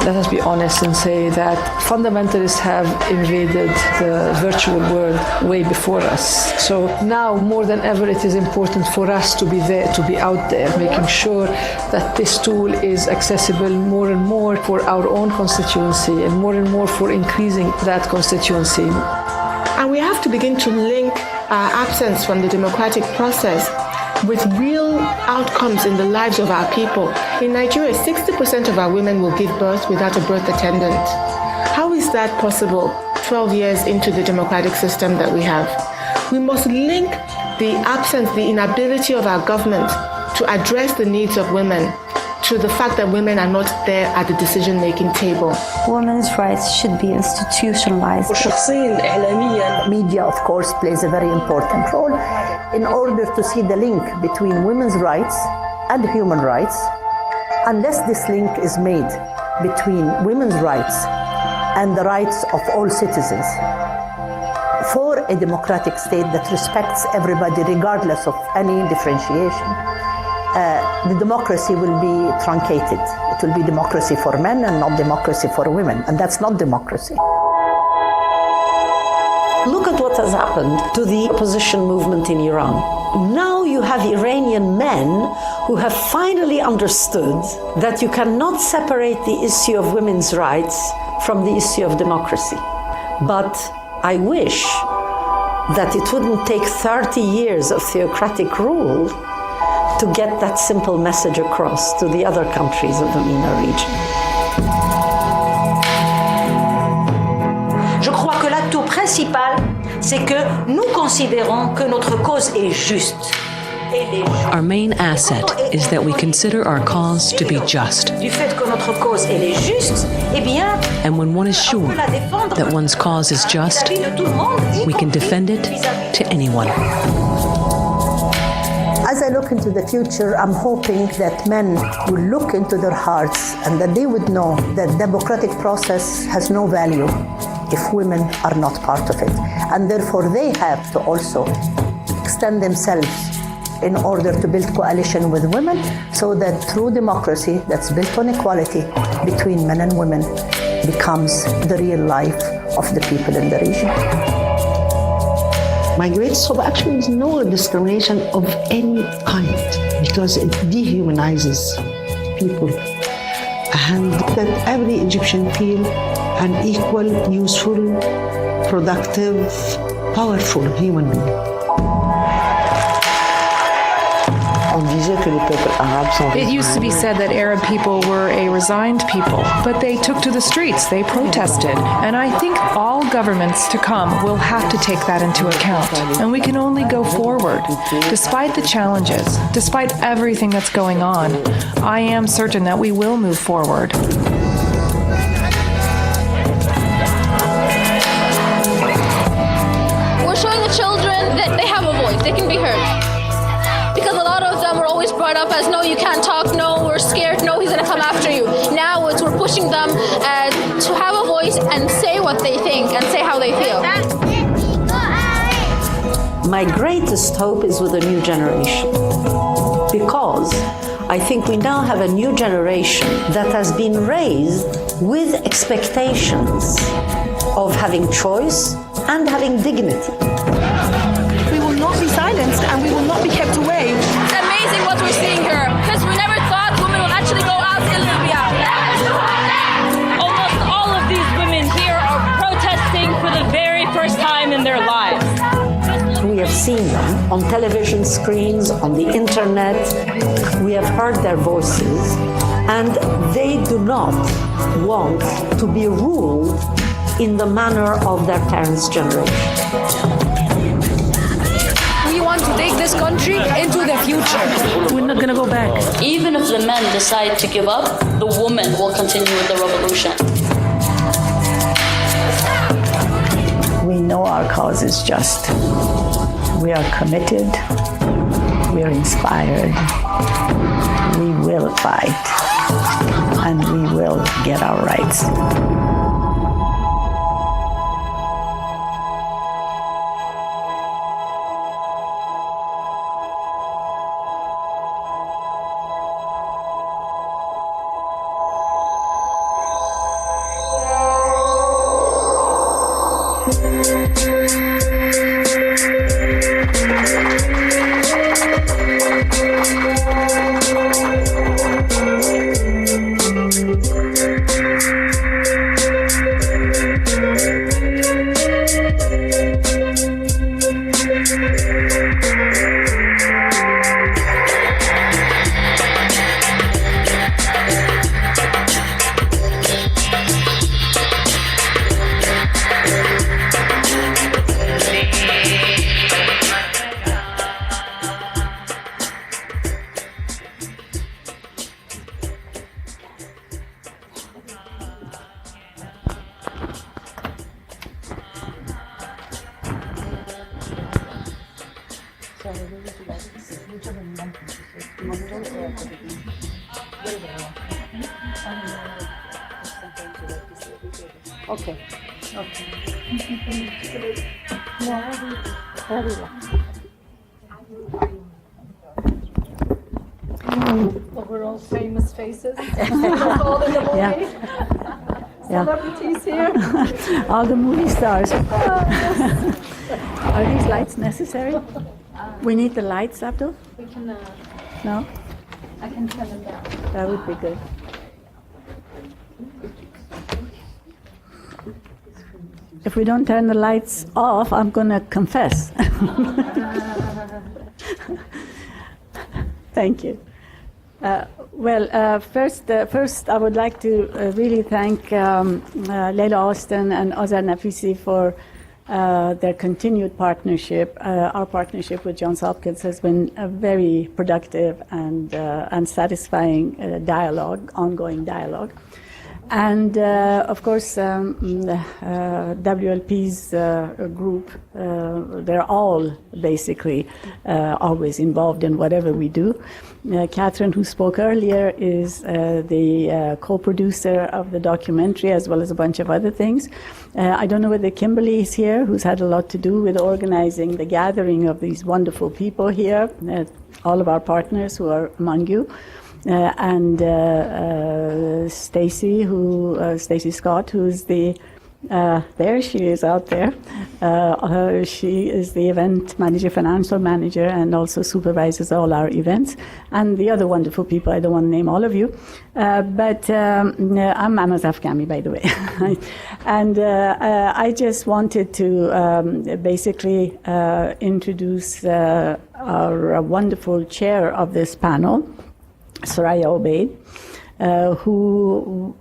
Let us be honest and say that fundamentalists have invaded the virtual world way before us. So now more than ever it is important for us to be there, to be out there, making sure that this tool is accessible more and more for our own constituency and more for increasing that constituency. And we have to begin to link our absence from the democratic process with real outcomes in the lives of our people. In Nigeria, 60% of our women will give birth without a birth attendant. How is that possible 12 years into the democratic system that we have? We must link the absence, the inability of our government to address the needs of women to the fact that women are not there at the decision-making table. Women's rights should be institutionalized. Media, of course, plays a very important role in order to see the link between women's rights and human rights. Unless this link is made between women's rights and the rights of all citizens, for a democratic state that respects everybody regardless of any differentiation, the democracy will be truncated. It will be democracy for men and not democracy for women, and that's not democracy. Look at what has happened to the opposition movement in Iran. Now you have Iranian men who have finally understood that you cannot separate the issue of women's rights from the issue of democracy. But I wish that it wouldn't take 30 years of theocratic rule to get that simple message across to the other countries of the MENA region. Je crois que l'atout principal, c'est que nous considérons que notre cause est juste. Our main asset is that we consider our cause to be just. Du fait que notre cause elle est juste, eh bien, and when one is sure that one's cause is just, we can defend it to anyone. As an look into the future, I'm hoping that men will look into their hearts and that they would know that democratic process has no value if women are not part of it. And therefore they have to also extend themselves in order to build coalition with women so that true democracy that's built on equality between men and women becomes the real life of the people in the region. My greatest hope actually is no discrimination of any kind, because it dehumanizes people, and that every Egyptian feel an equal, useful, productive, powerful human being. It used to be said that Arab people were a resigned people, but they took to the streets, they protested. And I think all governments to come will have to take that into account. And we can only go forward. Despite the challenges, despite everything that's going on, I am certain that we will move forward. We're showing the children that they have a voice, they can be heard. Because a lot of them were always brought up as, no, you can't talk, no, we're scared, no, he's gonna come after you. Now we're pushing them to have a voice and say what they think and say how they feel. My greatest hope is with a new generation, because I think we now have a new generation that has been raised with expectations of having choice and having dignity. We will not be silenced and we will not be kept away. It's amazing what we're seeing here, because we never thought women would actually go out in Libya. Almost all of these women here are protesting for the very first time in their lives. We have seen them on television screens, on the internet. We have heard their voices, and they do not want to be ruled in the manner of their parents' generation. We want to take this country into the future. We're not going to go back. Even if the men decide to give up, the women will continue with the revolution. We know our cause is just. We are committed. We are inspired. We will fight. And we will get our rights. Okay. We're all famous faces. All in the movie. Celebrities here. All the movie stars. Are these lights necessary? We need the lights, Abdul? We can, No? I can turn them down. That would be good. If we don't turn the lights off, I'm going to confess. Thank you. First, I would like to really thank Leila Austin and Azar Nafisi for their continued partnership. Our partnership with Johns Hopkins has been a very productive and satisfying dialogue, ongoing dialogue. And of course, WLP's group, they're all basically always involved in whatever we do. Catherine, who spoke earlier, is the co-producer of the documentary, as well as a bunch of other things. I don't know whether Kimberly is here, who's had a lot to do with organizing the gathering of these wonderful people here, all of our partners who are among you. And Stacy Scott, who's the there she is out there. She is the event manager, financial manager, and also supervises all our events. And the other wonderful people, I don't want to name all of you, but I'm Anna Zafkami, by the way. And I just wanted to basically introduce our wonderful chair of this panel, Soraya Obaid, who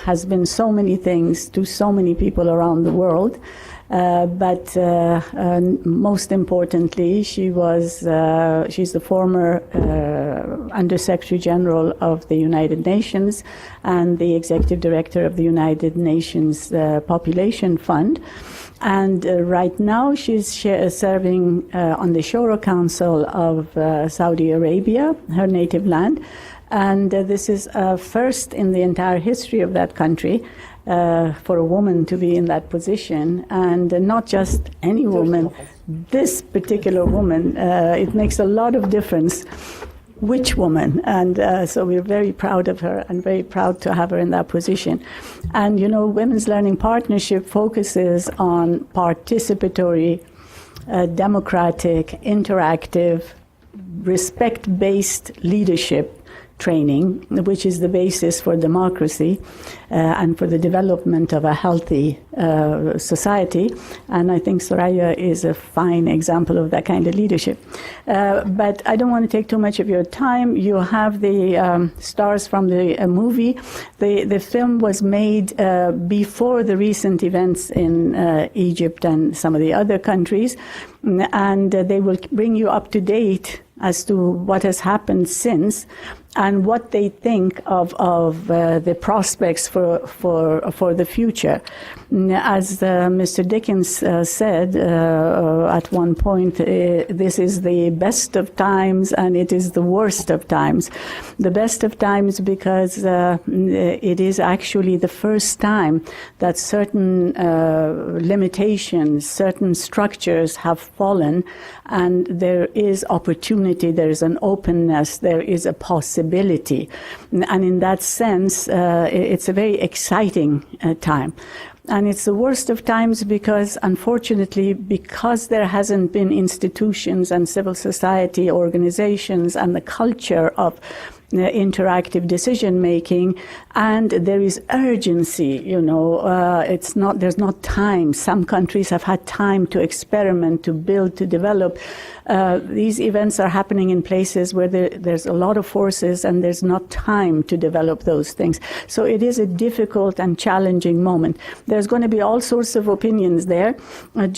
has been so many things to so many people around the world. But most importantly, she's the former Under-Secretary General of the United Nations and the Executive Director of the United Nations Population Fund. And right now she's serving on the Shura Council of Saudi Arabia, her native land. And this is a first in the entire history of that country for a woman to be in that position. And not just any woman, this particular woman. It makes a lot of difference which woman. And so we're very proud of her and very proud to have her in that position. And, you know, Women's Learning Partnership focuses on participatory, democratic, interactive, respect-based leadership training, which is the basis for democracy and for the development of a healthy society. And I think Soraya is a fine example of that kind of leadership. But I don't want to take too much of your time. You have the stars from the movie. The film was made before the recent events in Egypt and some of the other countries, and they will bring you up to date as to what has happened since and what they think of the prospects for the future. As Mr. Dickens said at one point, this is the best of times and it is the worst of times. The best of times because it is actually the first time that certain limitations, certain structures have fallen, and there is opportunity, there is an openness, there is a possibility. And in that sense, it's a very exciting time. And it's the worst of times because, unfortunately, because there hasn't been institutions and civil society organizations and the culture of interactive decision making, and there is urgency, you know, there's not time. Some countries have had time to experiment, to build, to develop. These events are happening in places where there's a lot of forces and there's not time to develop those things. So it is a difficult and challenging moment. There's going to be all sorts of opinions there. I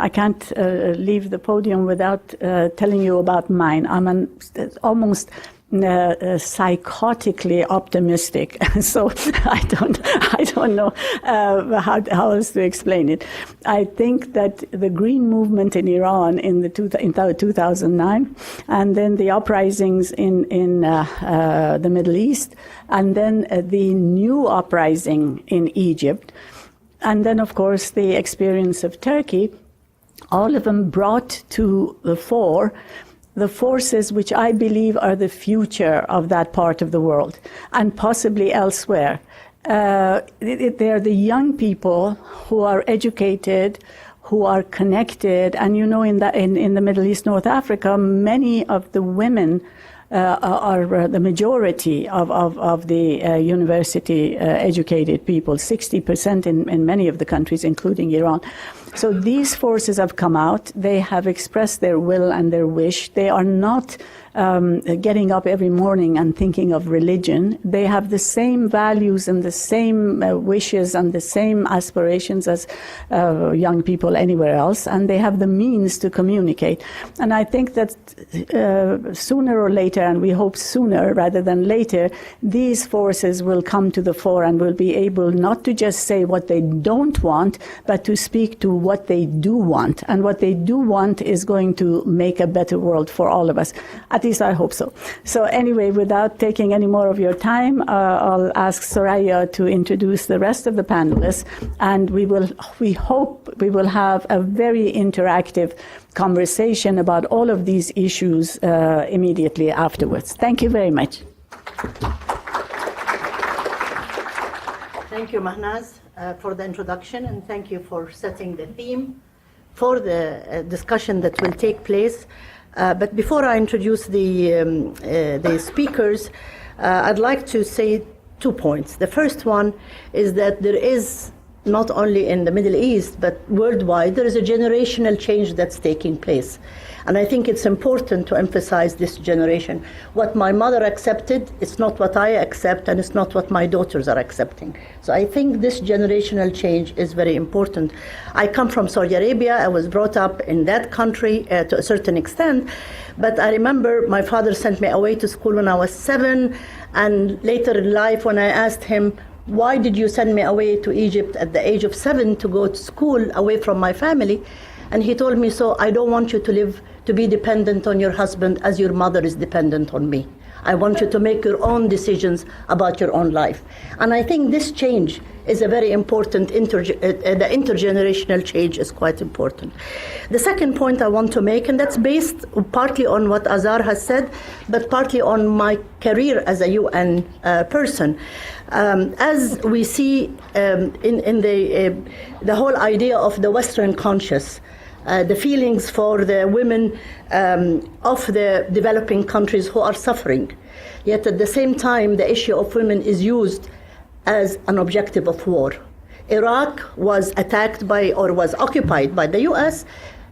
can't leave the podium without telling you about mine. I'm almost psychotically optimistic, so I don't know how else to explain it. I think that the Green Movement in Iran in 2009, and then the uprisings in the Middle East, and then the new uprising in Egypt, and then of course the experience of Turkey, all of them brought to the fore the forces which I believe are the future of that part of the world and possibly elsewhere. They're the young people who are educated, who are connected, and you know, in the Middle East, North Africa, many of the women are the majority of the university educated people, 60% in many of the countries, including Iran. So these forces have come out. They have expressed their will and their wish. They are not getting up every morning and thinking of religion. They have the same values and the same wishes and the same aspirations as young people anywhere else, and they have the means to communicate. And I think that sooner or later, and we hope sooner rather than later, these forces will come to the fore and will be able not to just say what they don't want, but to speak to what they do want. And what they do want is going to make a better world for all of us. At least I hope so. So anyway, without taking any more of your time, I'll ask Soraya to introduce the rest of the panelists, and we hope we will have a very interactive conversation about all of these issues immediately afterwards. Thank you very much. Thank you, Mahnaz, for the introduction, and thank you for setting the theme for the discussion that will take place. But before I introduce the speakers, I'd like to say 2 points. The first one is that there is, not only in the Middle East, but worldwide, there is a generational change that's taking place. And I think it's important to emphasize this generation. What my mother accepted, it's not what I accept, and it's not what my daughters are accepting. So I think this generational change is very important. I come from Saudi Arabia. I was brought up in that country to a certain extent. But I remember my father sent me away to school when I was 7. And later in life, when I asked him, why did you send me away to Egypt at the age of 7 to go to school away from my family? And he told me, so I don't want you to be dependent on your husband as your mother is dependent on me. I want you to make your own decisions about your own life. And I think this change is a very important, the intergenerational change is quite important. The second point I want to make, and that's based partly on what Azar has said, but partly on my career as a UN person. As we see in the whole idea of the Western conscious, the feelings for the women of the developing countries who are suffering. Yet at the same time, the issue of women is used as an objective of war. Iraq was attacked by, or was occupied by the US.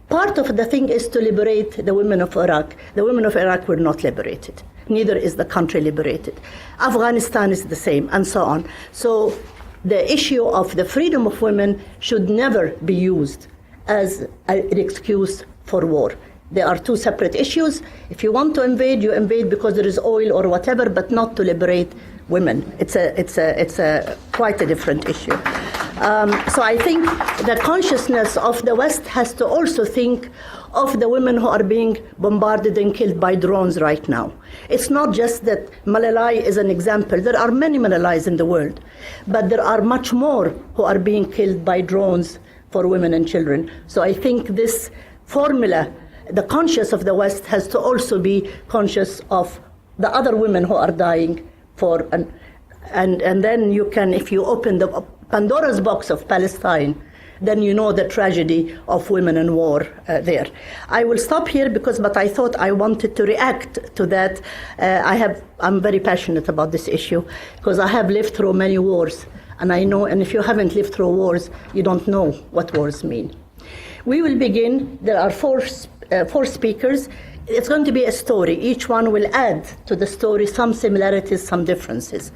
Part of the thing is to liberate the women of Iraq. The women of Iraq were not liberated. Neither is the country liberated. Afghanistan is the same, and so on. So the issue of the freedom of women should never be used as an excuse for war. There are 2 separate issues. If you want to invade, you invade because there is oil or whatever, but not to liberate women. It's a quite a different issue. So I think the consciousness of the West has to also think of the women who are being bombarded and killed by drones right now. It's not just that Malalai is an example. There are many Malalais in the world, but there are much more who are being killed by drones for women and children. So I think this formula, the conscious of the West, has to also be conscious of the other women who are dying for, and then you can, if you open the Pandora's box of Palestine, then you know the tragedy of women in war there. I will stop here but I thought I wanted to react to that. I'm very passionate about this issue because I have lived through many wars. And I know, and if you haven't lived through wars, you don't know what wars mean. We will begin. There are four speakers. It's going to be a story. Each one will add to the story some similarities, some differences.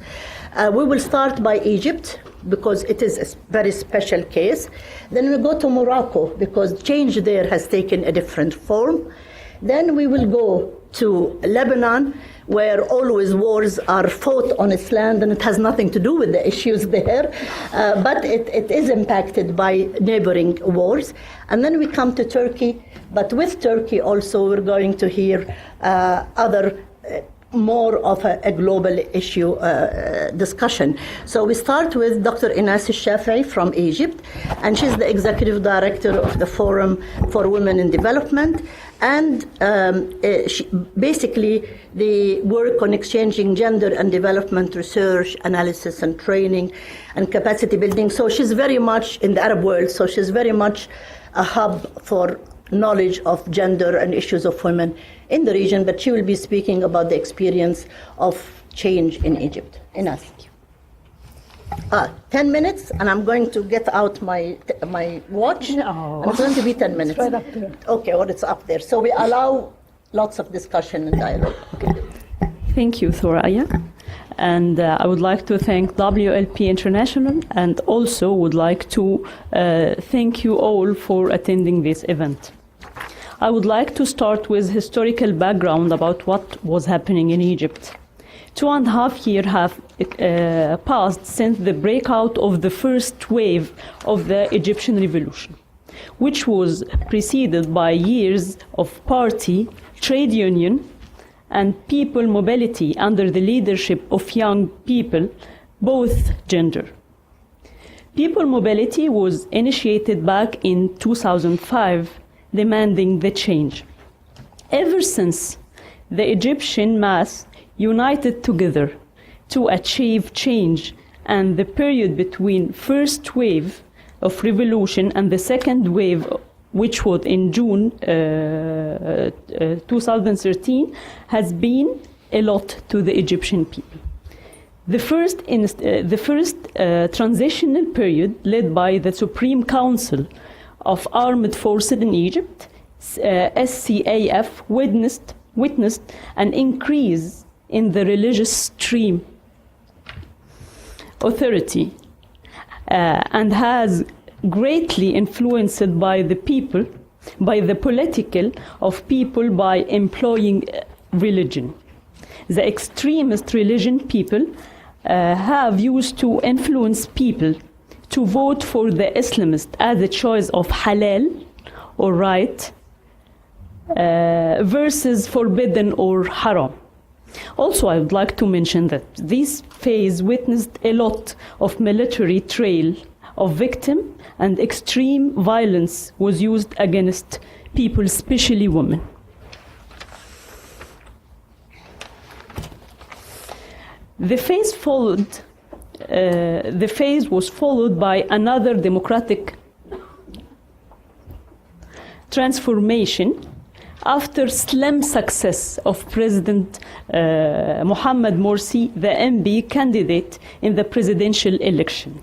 We will start by Egypt, because it is a very special case. Then we go to Morocco, because change there has taken a different form. Then we will go to Lebanon, where always wars are fought on its land, and it has nothing to do with the issues there, but it is impacted by neighboring wars. And then we come to Turkey, but with Turkey also we're going to hear more of a global issue discussion. So we start with Dr. Inas Shafii from Egypt, and she's the executive director of the Forum for Women in Development. And basically, they work on exchanging gender and development research, analysis and training, and capacity building. So she's very much in the Arab world, so she's very much a hub for knowledge of gender and issues of women in the region, but she will be speaking about the experience of change in Egypt. Inas. 10 minutes, and I'm going to get out my watch. No. It's going to be 10 minutes. It's right up there. Okay, well, it's up there. So we allow lots of discussion and dialogue. Okay. Thank you, Thoraya. And I would like to thank WLP International, and also would like to thank you all for attending this event. I would like to start with historical background about what was happening in Egypt. 2.5 years have passed since the breakout of the first wave of the Egyptian revolution, which was preceded by years of party, trade union, and people mobility under the leadership of young people, both gender. People mobility was initiated back in 2005, demanding the change. Ever since, the Egyptian mass united together to achieve change, and the period between first wave of revolution and the second wave, which was in June 2013, has been a lot to the Egyptian people. The first transitional period, led by the Supreme Council of Armed Forces in Egypt, SCAF, witnessed an increase in the religious stream authority and has greatly influenced by the people, by the political of people, by employing religion. The extremist religion people have used to influence people to vote for the Islamist as a choice of halal or right versus forbidden or haram. Also, I would like to mention that this phase witnessed a lot of military trial of victims, and extreme violence was used against people, especially women. The phase was followed by another democratic transformation after slim success of President Mohamed Morsi, the MB candidate in the presidential election.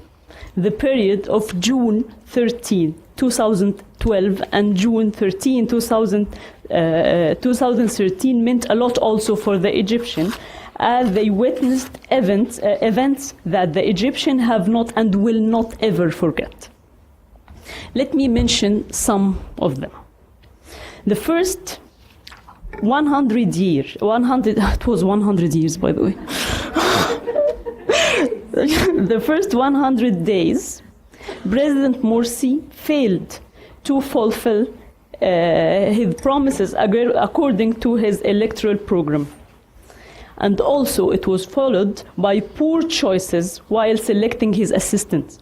The period of June 13, 2012 and June 13, 2013 meant a lot also for the Egyptian, as they witnessed events that the Egyptians have not and will not ever forget. Let me mention some of them. The first 100 years, it was 100 years, by the way. The first 100 days, President Morsi failed to fulfill his promises according to his electoral program. And also it was followed by poor choices while selecting his assistants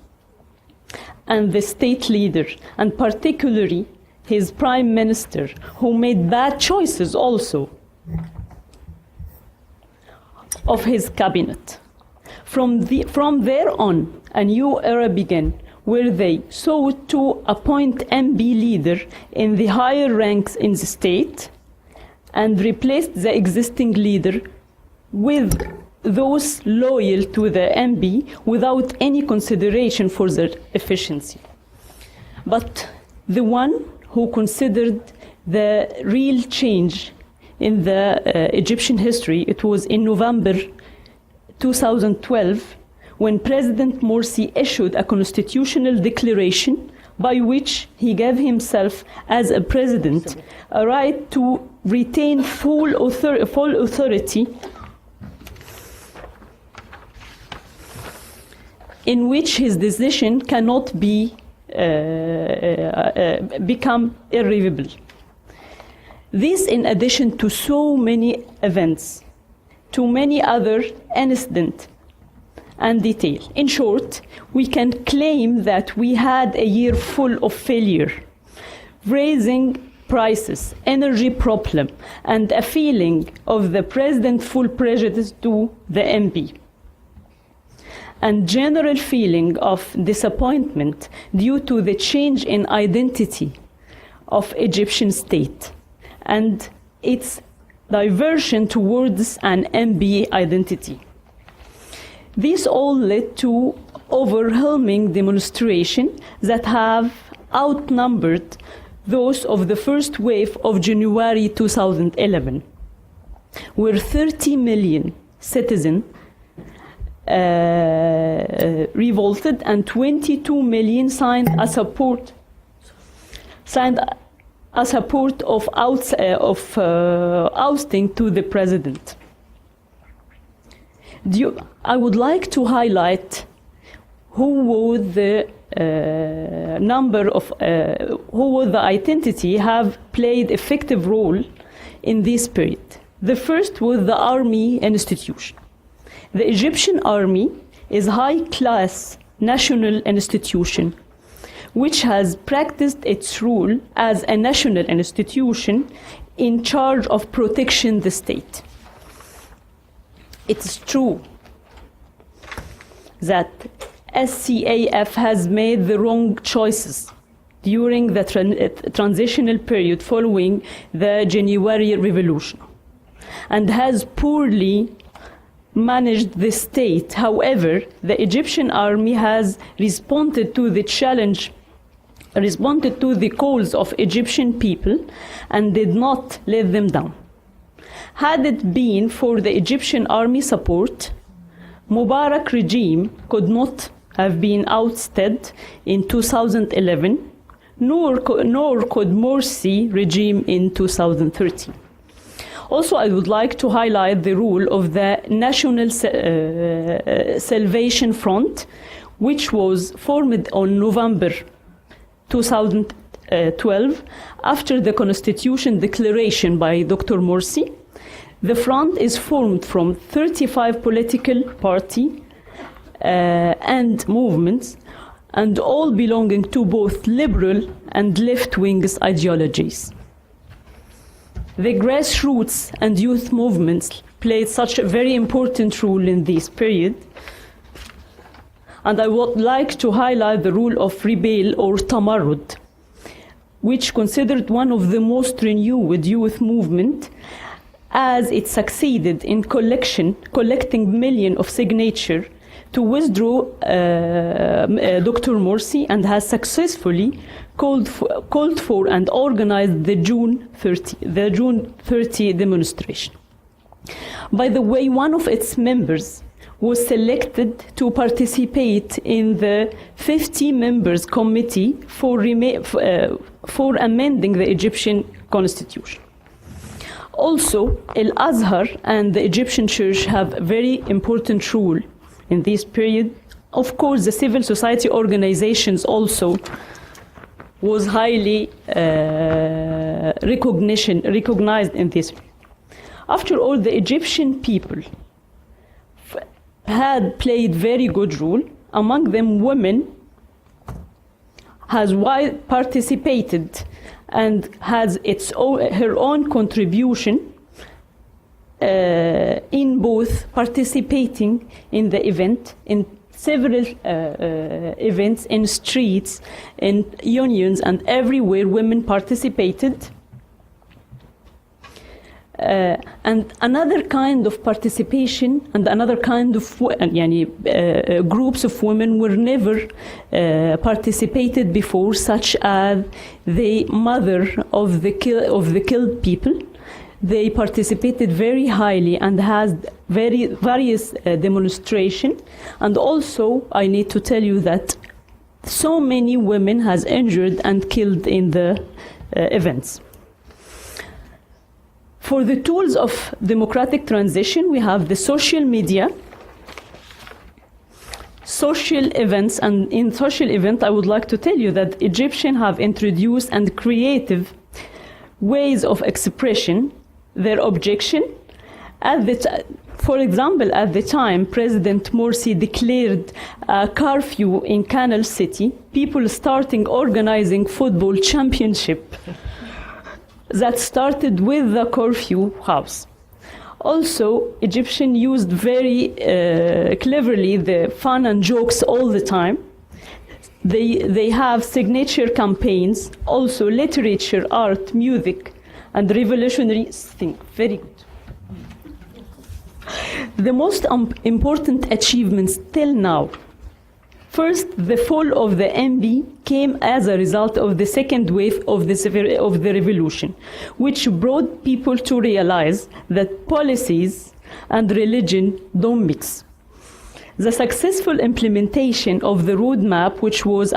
and the state leader, and particularly his prime minister, who made bad choices also of his cabinet. From there on, a new era began, where they sought to appoint MB leader in the higher ranks in the state and replaced the existing leader with those loyal to the MB without any consideration for their efficiency. But the one who considered the real change in the Egyptian history, it was in November 2012, when President Morsi issued a constitutional declaration by which he gave himself as a president a right to retain full authority, in which his decision cannot be become irrevocable. This, in addition to so many events, to many other incidents and detail. In short, we can claim that we had a year full of failure, raising prices, energy problem, and a feeling of the president full prejudice to the MB, and general feeling of disappointment due to the change in identity of Egyptian state and its diversion towards an MB identity. This all led to overwhelming demonstrations that have outnumbered those of the first wave of January 2011, where 30 million citizens revolted and 22 million signed a support of ousting to the president. I would like to highlight who was the identity have played effective role in this period. The first was the army institution. The Egyptian army is a high-class national institution which has practiced its role as a national institution in charge of protecting the state. It is true that SCAF has made the wrong choices during the transitional period following the January Revolution and has poorly managed the state. However, the Egyptian army has responded to the challenge, responded to the calls of Egyptian people and did not let them down. Had it been for the Egyptian army support, Mubarak regime could not have been ousted in 2011, nor could Morsi regime in 2013. Also, I would like to highlight the role of the National Salvation Front, which was formed on November 2012 after the Constitution declaration by Dr. Morsi. The front is formed from 35 political parties and movements, and all belonging to both liberal and left-wing ideologies. The grassroots and youth movements played such a very important role in this period. And I would like to highlight the role of rebel or tamarrud, which considered one of the most renewed youth movement, as it succeeded in collecting millions of signatures to withdraw Dr. Morsi, and has successfully called for and organized the June 30 demonstration. By the way, one of its members was selected to participate in the 50 members committee for amending the Egyptian constitution. Also, Al-Azhar and the Egyptian church have a very important role in this period. Of course, the civil society organizations also was highly recognized in this. After all, the Egyptian people had played very good role. Among them, women has participated and has her own contribution in both participating in the event, in several events, in streets, in unions, and everywhere women participated. And another kind of participation and another kind of groups of women were never participated before, such as the mother of the killed people. They participated very highly and has various demonstrations. And also, I need to tell you that so many women has injured and killed in the events. For the tools of democratic transition, we have the social media, social events, and in social event, I would like to tell you that Egyptians have introduced and creative ways of expression their objection. For example, at the time President Morsi declared a curfew in Canal City, people starting organizing football championship that started with the curfew house. Also, Egyptians used very cleverly the fun and jokes all the time. They have signature campaigns, also literature, art, music, and revolutionary thing. Very good. the most important achievements till now. First, the fall of the envy came as a result of the second wave of the revolution, which brought people to realize that policies and religion don't mix. The successful implementation of the roadmap, which was